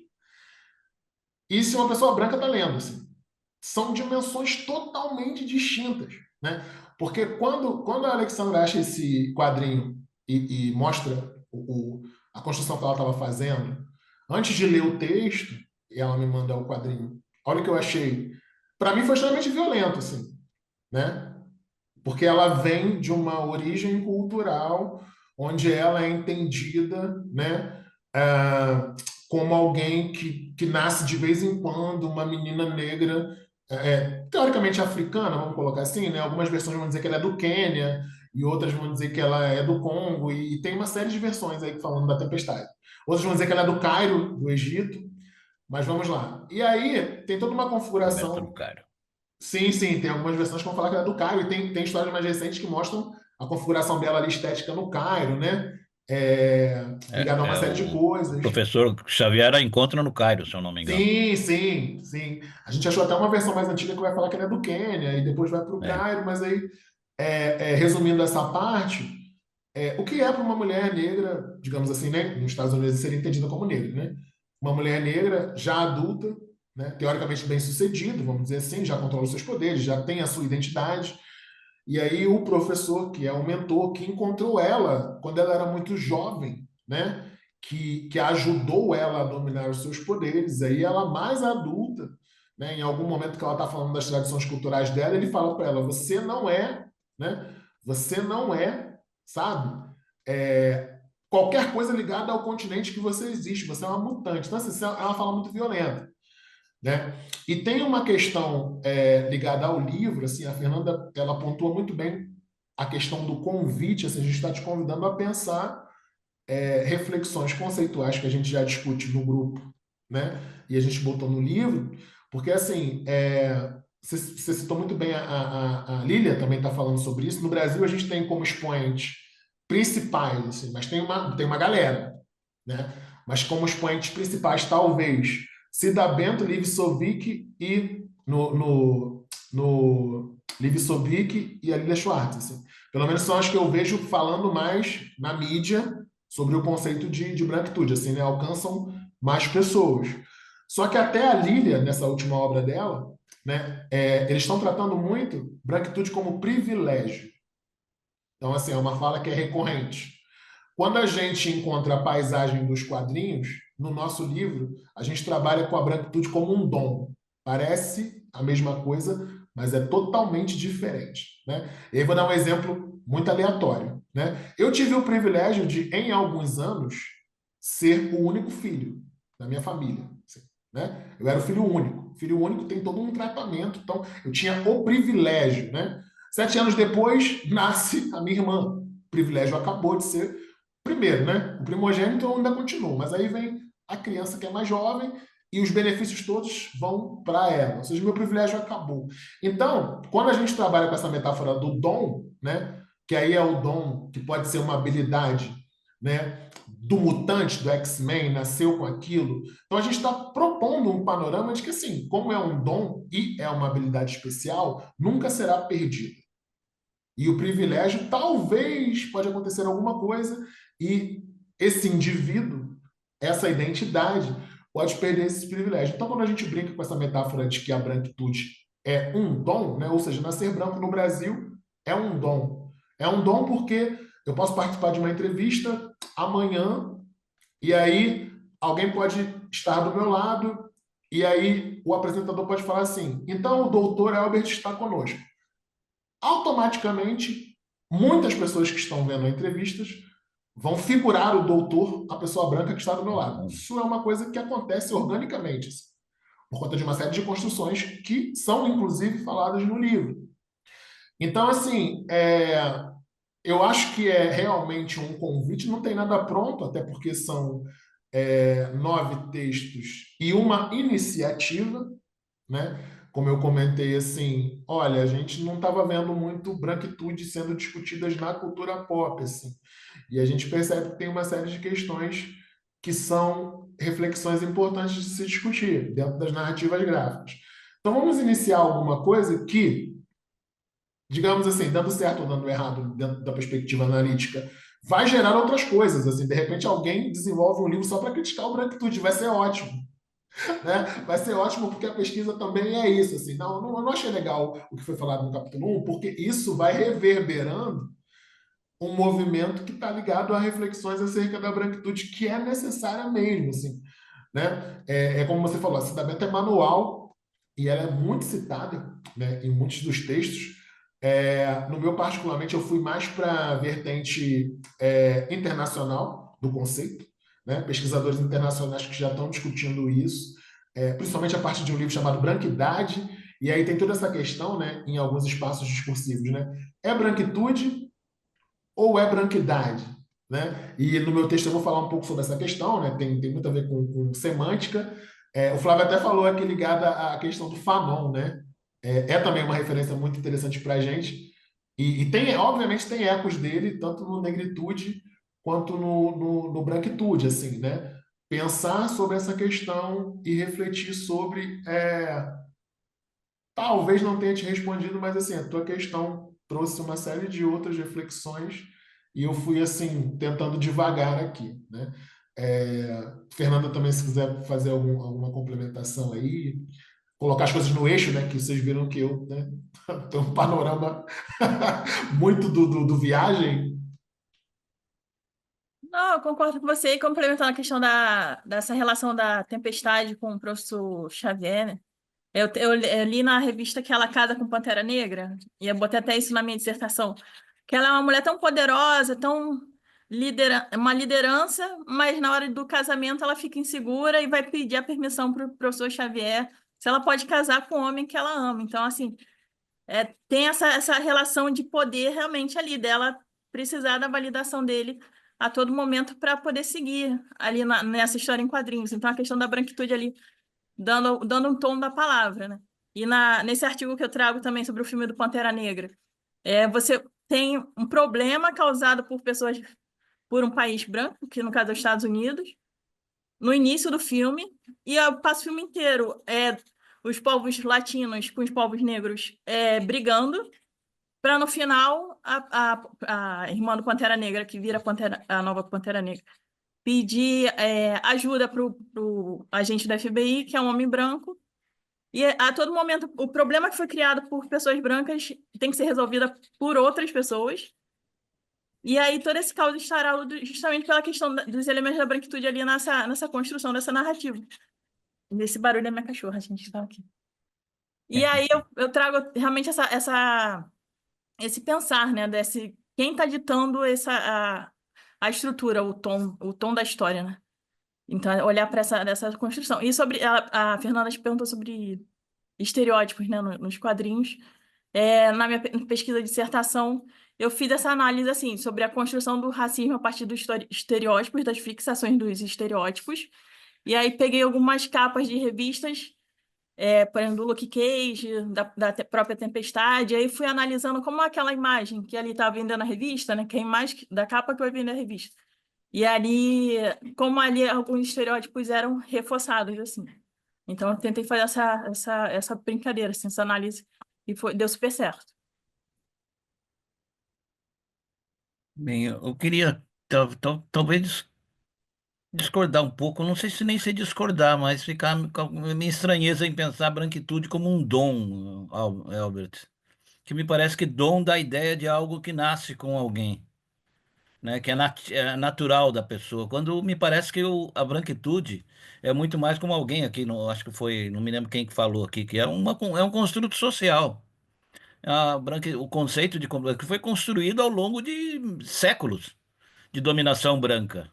e se uma pessoa branca está lendo, assim. São dimensões totalmente distintas, né? Porque quando a Alexandra acha esse quadrinho e mostra a construção que ela estava fazendo, antes de ler o texto, e ela me manda o quadrinho, olha o que eu achei. Para mim foi extremamente violento, assim, né? Porque ela vem de uma origem cultural onde ela é entendida, né, como alguém que nasce de vez em quando, uma menina negra, teoricamente africana, vamos colocar assim, né? Algumas versões vão dizer que ela é do Quênia e outras vão dizer que ela é do Congo, e tem uma série de versões aí falando da tempestade. Outras vão dizer que ela é do Cairo, do Egito, mas vamos lá. E aí tem toda uma Roberto configuração. do Caro. Sim, sim, tem algumas versões que vão falar que ela é do Cairo, e tem histórias mais recentes que mostram a configuração dela ali estética no Cairo, né? Ligada a uma série de O coisas. professor Xavier a encontra no Cairo, se eu não me engano. Sim, sim, sim. A gente achou até uma versão mais antiga que vai falar que ela é do Quênia e depois vai para o É. Cairo, mas aí, resumindo essa parte, o que é para uma mulher negra, digamos assim, né? Nos Estados Unidos seria entendida como negra, né? Uma mulher negra já adulta, né? Teoricamente bem-sucedida, vamos dizer assim, já controla os seus poderes, já tem a sua identidade. E aí o professor, que é o mentor, que encontrou ela quando ela era muito jovem, né? Que ajudou ela a dominar os seus poderes. Aí ela mais adulta, né? Em algum momento que ela está falando das tradições culturais dela, ele fala para ela: você não é, né? Você não é, sabe? Qualquer coisa ligada ao continente que você existe. Você é uma mutante. Então, assim, ela fala muito violenta, né? E tem uma questão ligada ao livro, assim, a Fernanda, ela pontua muito bem a questão do convite, assim, a gente está te convidando a pensar reflexões conceituais que a gente já discute no grupo, né? E a gente botou no livro, porque, assim, você citou muito bem, a Lília também está falando sobre isso. No Brasil, a gente tem como expoentes principais, assim, mas tem uma galera, né? Mas como expoentes principais, talvez, Cida Bento, Liv Sovic e no Liv Sovic e a Lilia Schwartz, assim. Pelo menos são as que eu vejo falando mais na mídia sobre o conceito de branquitude, assim, né? Alcançam mais pessoas. Só que até a Lília, nessa última obra dela, né, eles estão tratando muito branquitude como privilégio. Então, assim, é uma fala que é recorrente. Quando a gente encontra a paisagem dos quadrinhos, no nosso livro, a gente trabalha com a branquitude como um dom. Parece a mesma coisa, mas é totalmente diferente, né? E aí vou dar um exemplo muito aleatório, né? Eu tive o privilégio de, em alguns anos, ser o único filho da minha família, assim, né? Eu era o filho único. Filho único tem todo um tratamento, então eu tinha o privilégio, né? 7 anos depois, nasce a minha irmã. O privilégio acabou de ser primeiro, né? O primogênito eu ainda continua, mas aí vem a criança que é mais jovem e os benefícios todos vão para ela. Ou seja, meu privilégio acabou. Então, quando a gente trabalha com essa metáfora do dom, né? Que aí é o dom que pode ser uma habilidade, né? Do mutante, do X-Men, nasceu com aquilo. Então a gente está propondo um panorama de que, assim, como é um dom e é uma habilidade especial, nunca será perdido. E o privilégio, talvez, pode acontecer alguma coisa e esse indivíduo, essa identidade, pode perder esses privilégios. Então, quando a gente brinca com essa metáfora de que a branquitude é um dom, né? Ou seja, nascer branco no Brasil é um dom. É um dom porque eu posso participar de uma entrevista amanhã e aí alguém pode estar do meu lado e aí o apresentador pode falar assim: então o doutor Albert está conosco. Automaticamente, muitas pessoas que estão vendo entrevistas vão figurar o doutor, a pessoa branca que está do meu lado. Isso é uma coisa que acontece organicamente, assim, por conta de uma série de construções que são, inclusive, faladas no livro. Então, assim, eu acho que é realmente um convite, não tem nada pronto, até porque são 9 textos e uma iniciativa, né? Como eu comentei, assim, olha, a gente não estava vendo muito branquitude sendo discutidas na cultura pop, assim, e a gente percebe que tem uma série de questões que são reflexões importantes de se discutir dentro das narrativas gráficas. Então vamos iniciar alguma coisa que, digamos assim, dando certo ou dando errado dentro da perspectiva analítica, vai gerar outras coisas, assim, de repente alguém desenvolve um livro só para criticar o branquitude, vai ser ótimo, né? Vai ser ótimo porque a pesquisa também é isso, assim. Eu não achei legal o que foi falado no capítulo 1, porque isso vai reverberando um movimento que está ligado a reflexões acerca da branquitude, que é necessária mesmo, assim, né? É como você falou, a Cidadania é manual e ela é muito citada, né, em muitos dos textos. No meu, particularmente, eu fui mais para a vertente internacional do conceito, né? Pesquisadores internacionais que já estão discutindo isso, principalmente a partir de um livro chamado Branquidade, e aí tem toda essa questão, né, em alguns espaços discursivos, né? É branquitude ou é branquidade? Né? E no meu texto eu vou falar um pouco sobre essa questão, né? Tem muito a ver com semântica. O Flávio até falou aqui ligada à questão do Fanon, né? Também uma referência muito interessante para a gente. E tem, obviamente, tem ecos dele, tanto no Negritude quanto no Branquitude, assim, né? Pensar sobre essa questão e refletir sobre. Talvez não tenha te respondido, mas assim, a tua questão trouxe uma série de outras reflexões e eu fui assim tentando devagar aqui, né? Fernanda também, se quiser fazer alguma complementação aí, colocar as coisas no eixo, né? Que vocês viram que eu, né, tenho um panorama muito do viagem. Não, eu concordo com você e complementando a questão dessa relação da tempestade com o professor Xavier, né? Eu li na revista que ela casa com Pantera Negra, e eu botei até isso na minha dissertação, que ela é uma mulher tão poderosa, tão uma liderança, mas na hora do casamento ela fica insegura e vai pedir a permissão para o professor Xavier se ela pode casar com o homem que ela ama. Então, assim, tem essa relação de poder realmente ali, dela precisar da validação dele a todo momento para poder seguir ali nessa história em quadrinhos. Então, a questão da branquitude ali dando um tom da palavra, né? E nesse artigo que eu trago também sobre o filme do Pantera Negra, você tem um problema causado por um país branco, que no caso é os Estados Unidos, no início do filme, e eu passo o filme inteiro os povos latinos com os povos negros brigando, para no final a irmã do Pantera Negra, que vira a nova Pantera Negra, pedi ajuda para o agente da FBI, que é um homem branco, e a todo momento o problema que foi criado por pessoas brancas tem que ser resolvido por outras pessoas. E aí todo esse caos instaurado justamente pela questão dos elementos da branquitude ali nessa construção dessa narrativa. Nesse barulho da minha cachorra, a gente está aqui. E aí eu trago realmente esse pensar, né, quem está ditando a estrutura, o tom da história, né? Então, olhar para essa construção. E sobre a Fernanda perguntou sobre estereótipos, né, nos quadrinhos. Na minha pesquisa de dissertação, eu fiz essa análise assim sobre a construção do racismo a partir dos estereótipos, das fixações dos estereótipos. E aí peguei algumas capas de revistas, por exemplo, do Luke Cage, da própria Tempestade, e aí fui analisando como aquela imagem que ali estava vendendo a revista, né, que é a imagem da capa que vai vender a revista. E ali, como ali alguns estereótipos eram reforçados, assim. Então, eu tentei fazer essa brincadeira, assim, essa análise, e deu super certo. Bem, eu queria talvez discordar um pouco, não sei se nem sei discordar, mas ficar com a minha estranheza em pensar a branquitude como um dom, Albert, que me parece que dom dá a ideia de algo que nasce com alguém, né, que é natural da pessoa, quando me parece que a branquitude é muito mais como alguém aqui, acho que foi, não me lembro quem que falou aqui, que é um construto social. O conceito de que foi construído ao longo de séculos de dominação branca,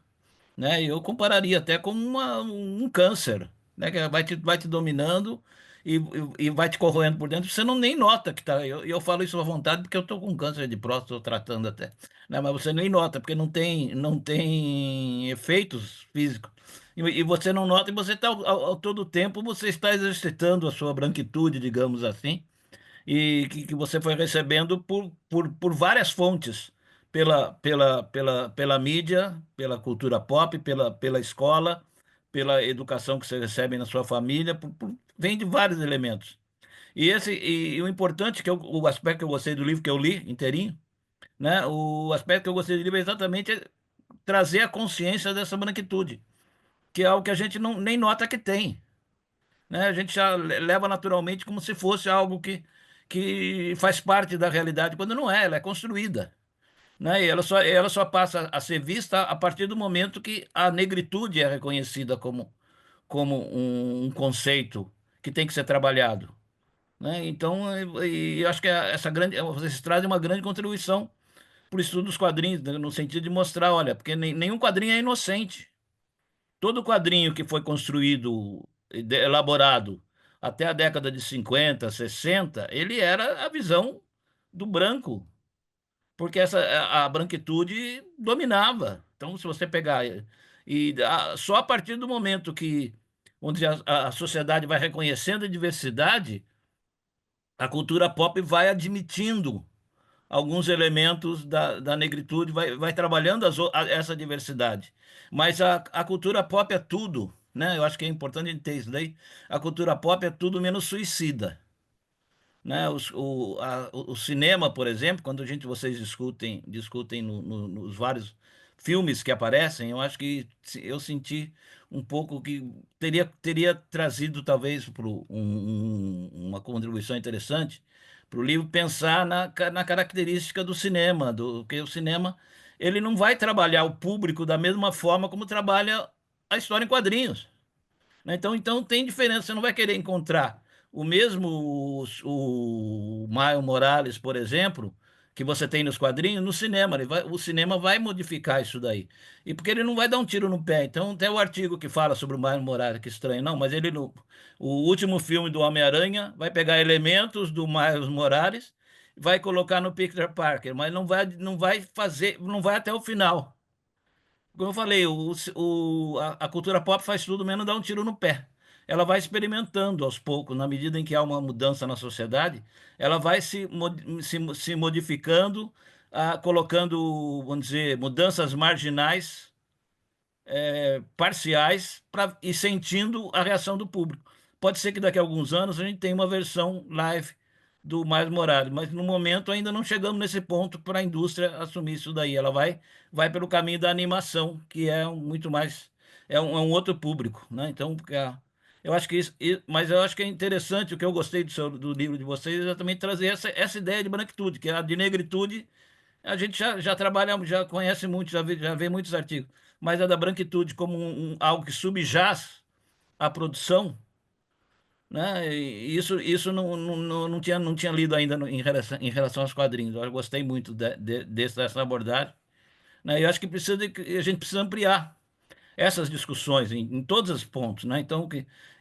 né? Eu compararia até com um câncer, né? Que vai te dominando e vai te corroendo por dentro. Você não nem nota que tá. Eu falo isso à vontade porque eu tô com câncer de próstata, tô tratando até, né? Mas você nem nota porque não tem efeitos físicos. E você não nota e você está ao todo tempo você está exercitando a sua branquitude, digamos assim, e que você foi recebendo por várias fontes, pela mídia, pela cultura pop, pela escola, pela educação que você recebe na sua família, vem de vários elementos. E o importante, o aspecto que eu gostei do livro que eu li inteirinho, né? O aspecto que eu gostei do livro é exatamente trazer a consciência dessa branquitude, que é algo que a gente nem nota que tem, né? A gente já leva naturalmente como se fosse algo que faz parte da realidade, quando não é, ela é construída, né? E ela só passa a ser vista a partir do momento que a negritude é reconhecida como um conceito que tem que ser trabalhado, né? Então, eu acho que vocês trazem uma grande contribuição para o estudo dos quadrinhos, né? No sentido de mostrar, olha, porque nenhum quadrinho é inocente. Todo quadrinho que foi construído, elaborado até a década de 50, 60, ele era a visão do branco, porque a branquitude dominava. Então, se você pegar só a partir do momento que onde a sociedade vai reconhecendo a diversidade, a cultura pop vai admitindo alguns elementos da negritude, vai trabalhando essa diversidade. Mas a cultura pop é tudo, né? Eu acho que é importante a gente ter isso daí. A cultura pop é tudo menos suicida, né? O cinema, por exemplo, quando vocês discutem nos vários filmes que aparecem, eu acho que eu senti um pouco que teria trazido talvez uma contribuição interessante para o livro pensar na característica do cinema, que o cinema ele não vai trabalhar o público da mesma forma como trabalha a história em quadrinhos, né? Então tem diferença, você não vai querer encontrar o mesmo o Miles Morales, por exemplo, que você tem nos quadrinhos, no cinema. O cinema vai modificar isso daí. E porque ele não vai dar um tiro no pé. Então tem o artigo que fala sobre o Miles Morales, que estranho. Não, mas o último filme do Homem-Aranha vai pegar elementos do Miles Morales, vai colocar no Peter Parker, mas não vai até o final. Como eu falei, a cultura pop faz tudo menos dar um tiro no pé. Ela vai experimentando aos poucos, na medida em que há uma mudança na sociedade, ela vai se modificando, colocando, vamos dizer, mudanças marginais, parciais, e sentindo a reação do público. Pode ser que daqui a alguns anos a gente tenha uma versão live do Miles Morales, mas no momento ainda não chegamos nesse ponto para a indústria assumir isso daí. Ela vai pelo caminho da animação, que é muito mais, é um outro público, né? Então, eu acho que mas eu acho que é interessante, o que eu gostei do livro de vocês é exatamente trazer essa ideia de branquitude, que é a de negritude. A gente já trabalha, já conhece muito, já vê muitos artigos, mas a da branquitude como algo que subjaz à produção, né? E isso não tinha lido ainda em relação aos quadrinhos. Eu gostei muito dessa abordagem, né? Eu acho que a gente precisa ampliar essas discussões em todos os pontos, né? Então,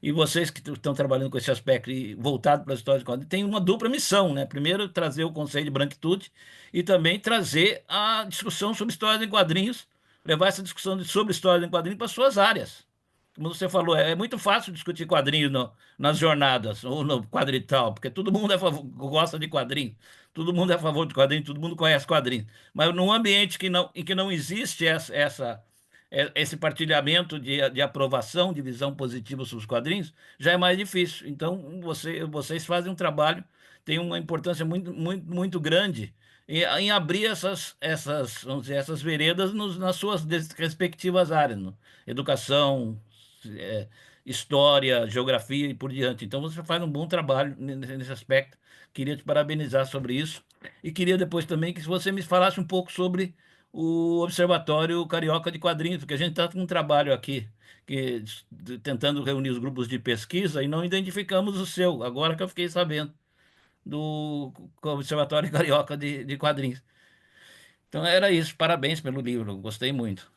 e vocês que estão trabalhando com esse aspecto e voltado para as histórias de quadrinhos, tem uma dupla missão, né? Primeiro, trazer o conceito de branquitude e também trazer a discussão sobre histórias em quadrinhos, levar essa discussão sobre histórias em quadrinhos para suas áreas. Como você falou, é muito fácil discutir quadrinhos nas jornadas ou no quadrital, porque todo mundo gosta de quadrinhos, todo mundo é a favor de quadrinhos, todo mundo conhece quadrinhos. Mas num ambiente em que não existe esse partilhamento de aprovação, de visão positiva sobre os quadrinhos, já é mais difícil. Então, vocês fazem um trabalho, tem uma importância muito, muito, muito grande em abrir vamos dizer, essas veredas nas suas respectivas áreas, no? Educação, é, história, geografia e por diante. Então, você faz um bom trabalho nesse aspecto. Queria te parabenizar sobre isso. E queria depois também que você me falasse um pouco sobre o Observatório Carioca de Quadrinhos, porque a gente está com um trabalho aqui tentando reunir os grupos de pesquisa e não identificamos o seu, agora que eu fiquei sabendo do Observatório Carioca de Quadrinhos. Então era isso, parabéns pelo livro, gostei muito.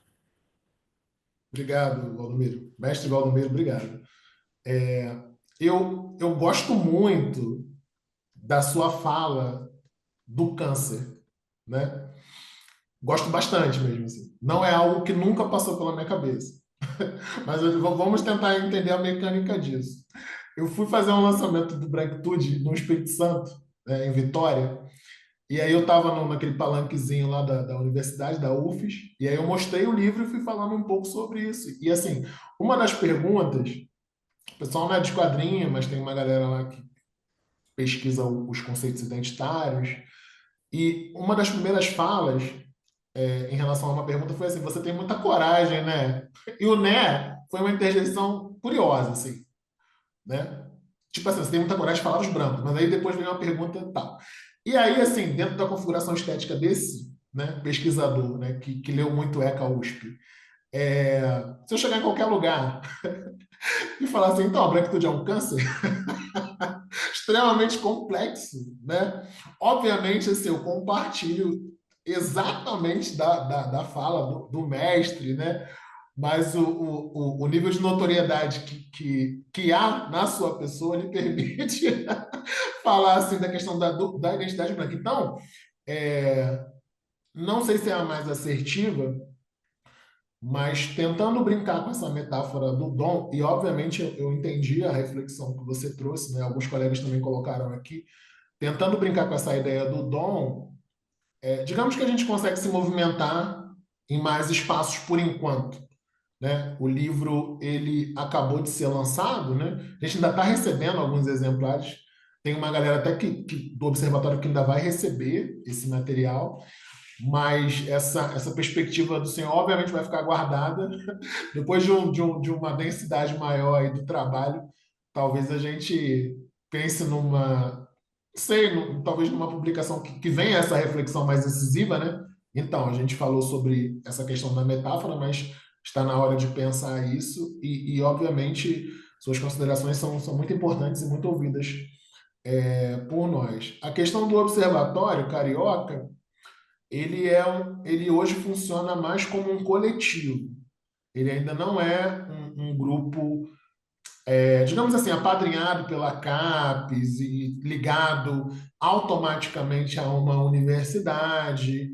Obrigado, Valdomiro. Mestre Valdomiro, obrigado. Eu gosto muito da sua fala do câncer, né? Gosto bastante mesmo, assim. Não é algo que nunca passou pela minha cabeça. Mas vamos tentar entender a mecânica disso. Eu fui fazer um lançamento do Branquitude no Espírito Santo, em Vitória, e aí eu estava naquele palanquezinho lá da universidade, da UFES, e aí eu mostrei o livro e fui falando um pouco sobre isso. E assim, uma das perguntas, o pessoal não é de quadrinho, mas tem uma galera lá que pesquisa os conceitos identitários, e uma das primeiras falas em relação a uma pergunta foi assim: você tem muita coragem, né? E o né foi uma interjeição curiosa, assim, né? Tipo assim, você tem muita coragem de falar os brancos, mas aí depois vem uma pergunta e tal. E aí, assim, dentro da configuração estética desse, né, pesquisador, né, que leu muito ECA USP, se eu chegar em qualquer lugar e falar assim, então, a branquitude é um câncer, extremamente complexo, né? Obviamente, assim, eu compartilho exatamente da fala do mestre, né? Mas o nível de notoriedade que há na sua pessoa lhe permite falar assim da questão da identidade branca. Então, não sei se é a mais assertiva, mas tentando brincar com essa metáfora do dom, e obviamente eu entendi a reflexão que você trouxe, né? Alguns colegas também colocaram aqui, tentando brincar com essa ideia do dom, digamos que a gente consegue se movimentar em mais espaços por enquanto, né? O livro ele acabou de ser lançado, né? A gente ainda está recebendo alguns exemplares. Tem uma galera até do observatório que ainda vai receber esse material, mas essa perspectiva do senhor obviamente vai ficar guardada. Depois de uma densidade maior aí do trabalho, talvez a gente pense talvez numa publicação que venha essa reflexão mais decisiva, né? Então, a gente falou sobre essa questão da metáfora, mas está na hora de pensar isso e obviamente, suas considerações são muito importantes e muito ouvidas por nós. A questão do Observatório Carioca, ele hoje funciona mais como um coletivo. Ele ainda não é um grupo, digamos assim, apadrinhado pela CAPES e ligado automaticamente a uma universidade.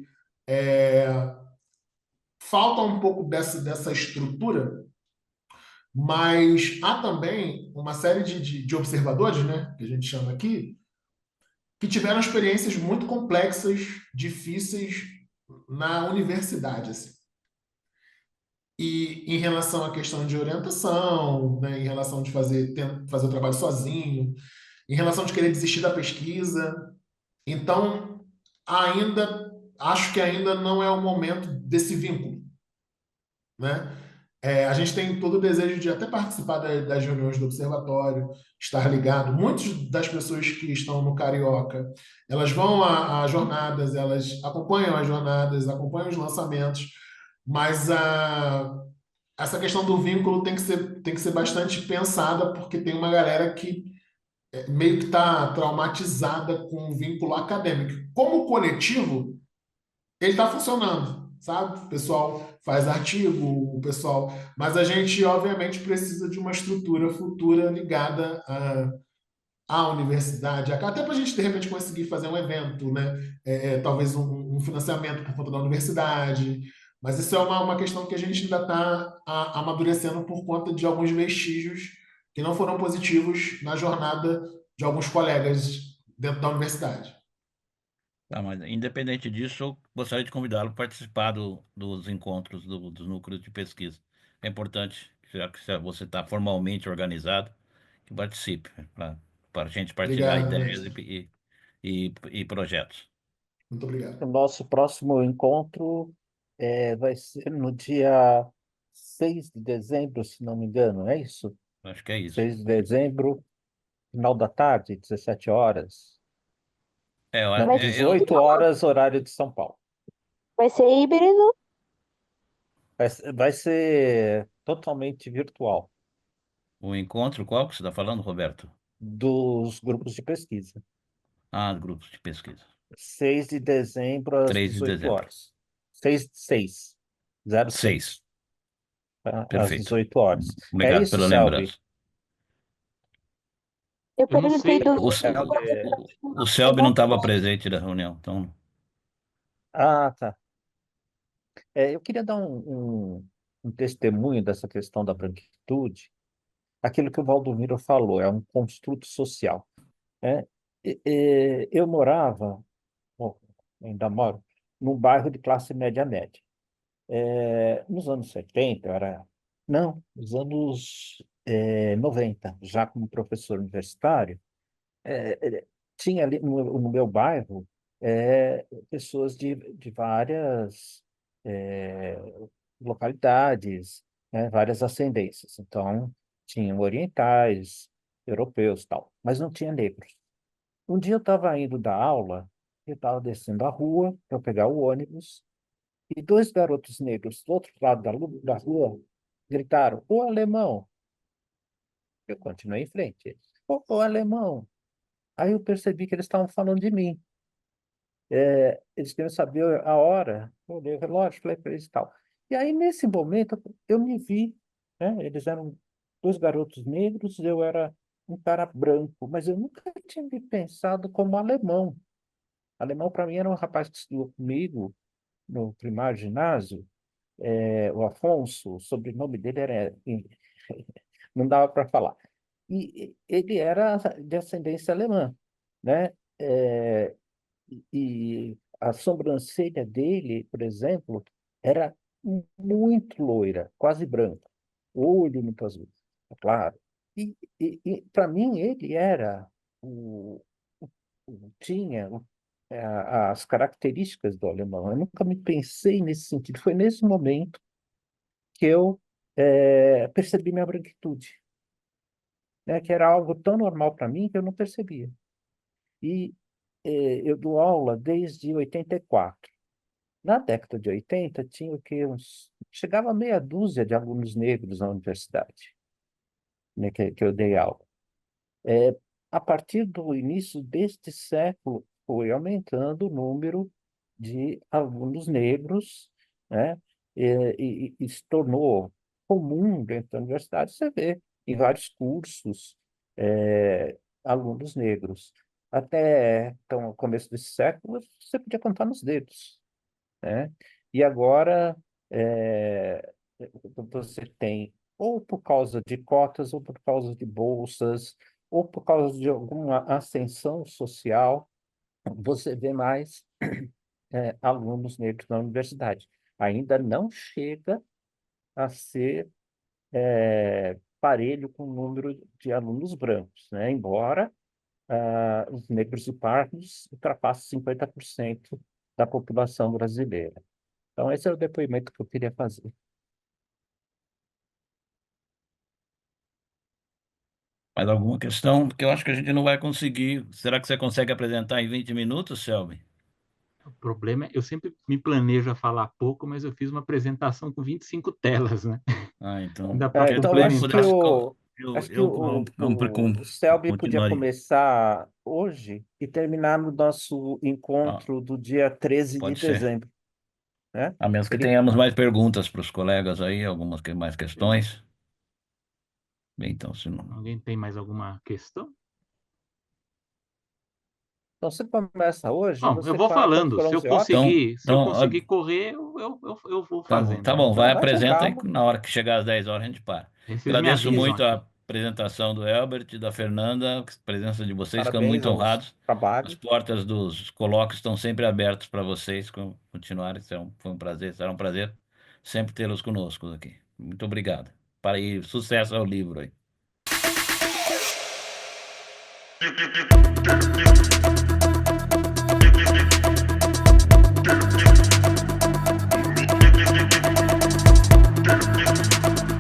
Falta um pouco dessa estrutura, mas há também uma série de observadores, né, que a gente chama aqui, que tiveram experiências muito complexas, difíceis na universidade, assim. E em relação à questão de orientação, né, em relação de fazer o trabalho sozinho. em relação de querer desistir da pesquisa. Então, acho que ainda não é o momento desse vínculo, né? A gente tem todo o desejo de até participar das reuniões do observatório, estar ligado. Muitas das pessoas que estão no Carioca, elas vão a jornadas, elas acompanham as jornadas, acompanham os lançamentos, mas essa questão do vínculo tem que ser bastante pensada, porque tem uma galera que meio que está traumatizada com o vínculo acadêmico. Como coletivo, ele está funcionando, sabe? O pessoal faz artigo, o pessoal. Mas a gente, obviamente, precisa de uma estrutura futura ligada à universidade, até para a gente, de repente, conseguir fazer um evento, né? Talvez um financiamento por conta da universidade. Mas isso é uma questão que a gente ainda está amadurecendo por conta de alguns vestígios que não foram positivos na jornada de alguns colegas dentro da universidade. Tá, mas independente disso, eu gostaria de convidá-lo para participar dos encontros dos núcleos de pesquisa. É importante, já que você está formalmente organizado, que participe, para a gente partilhar Obrigado, ideias mestre. e projetos. Muito O obrigado. nosso próximo encontro vai ser no dia 6 de dezembro, se não me engano, é isso? Acho que é isso. 6 de dezembro, final da tarde, 17 horas. É, Não, Vai, 18 horas, horário de São Paulo. vai ser híbrido? Vai ser totalmente virtual, o encontro, qual que você está falando, Roberto? dos grupos de pesquisa. Ah, grupos de pesquisa. 6 de dezembro, às 3 de 18 dezembro. horas. 6, 06, 6. tá? Às Perfeito. 18 horas. É Obrigado isso, pela Selby? lembrança. Eu Eu não perguntei sei, do. O, Selby. o Selby não estava presente na reunião, então. Ah, tá. Eu queria dar um testemunho dessa questão da branquitude. Aquilo que o Valdomiro falou, é um construto social, né? Eu morava, bom, ainda moro, num bairro de classe média-média. Nos anos 70, não, nos anos 90, já como professor universitário, tinha ali no meu bairro pessoas de várias é, localidades, né, várias ascendências. Então, tinham orientais, europeus, tal, mas não tinha negros. Um dia eu estava indo da aula, eu estava descendo a rua para pegar o ônibus, e dois garotos negros do outro lado da rua gritaram: "Ô alemão!" Eu continuei em frente. Ô alemão! Aí eu percebi que eles estavam falando de mim. Eles queriam saber a hora. Eu olhei o relógio, falei para eles e tal. E aí, nesse momento, eu me vi, né? Eles eram dois garotos negros, eu era um cara branco, mas eu nunca tinha me pensado como alemão. Alemão, para mim, era um rapaz que estudou comigo no primário ginásio, o Afonso, o sobrenome dele era. Não dava para falar. E ele era de ascendência alemã, né? E a sobrancelha dele, por exemplo, era muito loira, quase branca, o olho muito azul, é claro. E para mim ele era tinha as características do alemão. Eu nunca me pensei nesse sentido. Foi nesse momento que eu percebi minha branquitude, né, que era algo tão normal para mim que eu não percebia. E eu dou aula desde 84. Na década de 80, tinha o quê? Chegava a meia dúzia de alunos negros na universidade, né, que eu dei aula. A partir do início deste século, foi aumentando o número de alunos negros, né, e se tornou comum dentro da universidade, você vê em vários cursos, alunos negros. Até então, o começo desse século, você podia contar nos dedos, né? E agora você tem, ou por causa de cotas, ou por causa de bolsas, ou por causa de alguma ascensão social, você vê mais alunos negros na universidade. Ainda não chega a ser parelho com o número de alunos brancos, né? Embora os negros e pardos ultrapassam 50% da população brasileira. Então, esse é o depoimento que eu queria fazer. Mais alguma questão? Porque eu acho que a gente não vai conseguir. Será que você consegue apresentar em 20 minutos, Selby? O problema é, eu sempre me planejo a falar pouco, mas eu fiz uma apresentação com 25 telas, né? Ah, então. Ainda para Então, eu acho que complementar. o Selby podia continuaria. começar hoje e terminar no nosso encontro do dia 13 de pode ser. dezembro. Né? A menos que Ele- tenhamos mais perguntas para os colegas aí, algumas mais questões. Bem, então, se não. Alguém tem mais alguma questão? Então, você começa hoje, Bom, você eu vou fala quando falando. foram Se eu os ótimos. conseguir, se eu Então, conseguir correr, eu vou Tá bom, fazendo. tá bom, Então, vai, vai com apresenta e calma. na hora que chegar às 10 horas a gente para. Aí vocês me Agradeço avisam muito a aqui. apresentação do Elbert e da Fernanda, a presença de vocês, ficamos Parabéns muito aos honrados. As trabalhos. portas dos colóquios estão sempre abertas para vocês continuarem. Foi um prazer, será um prazer sempre tê-los conosco aqui. Muito obrigado. Para aí, sucesso ao livro aí.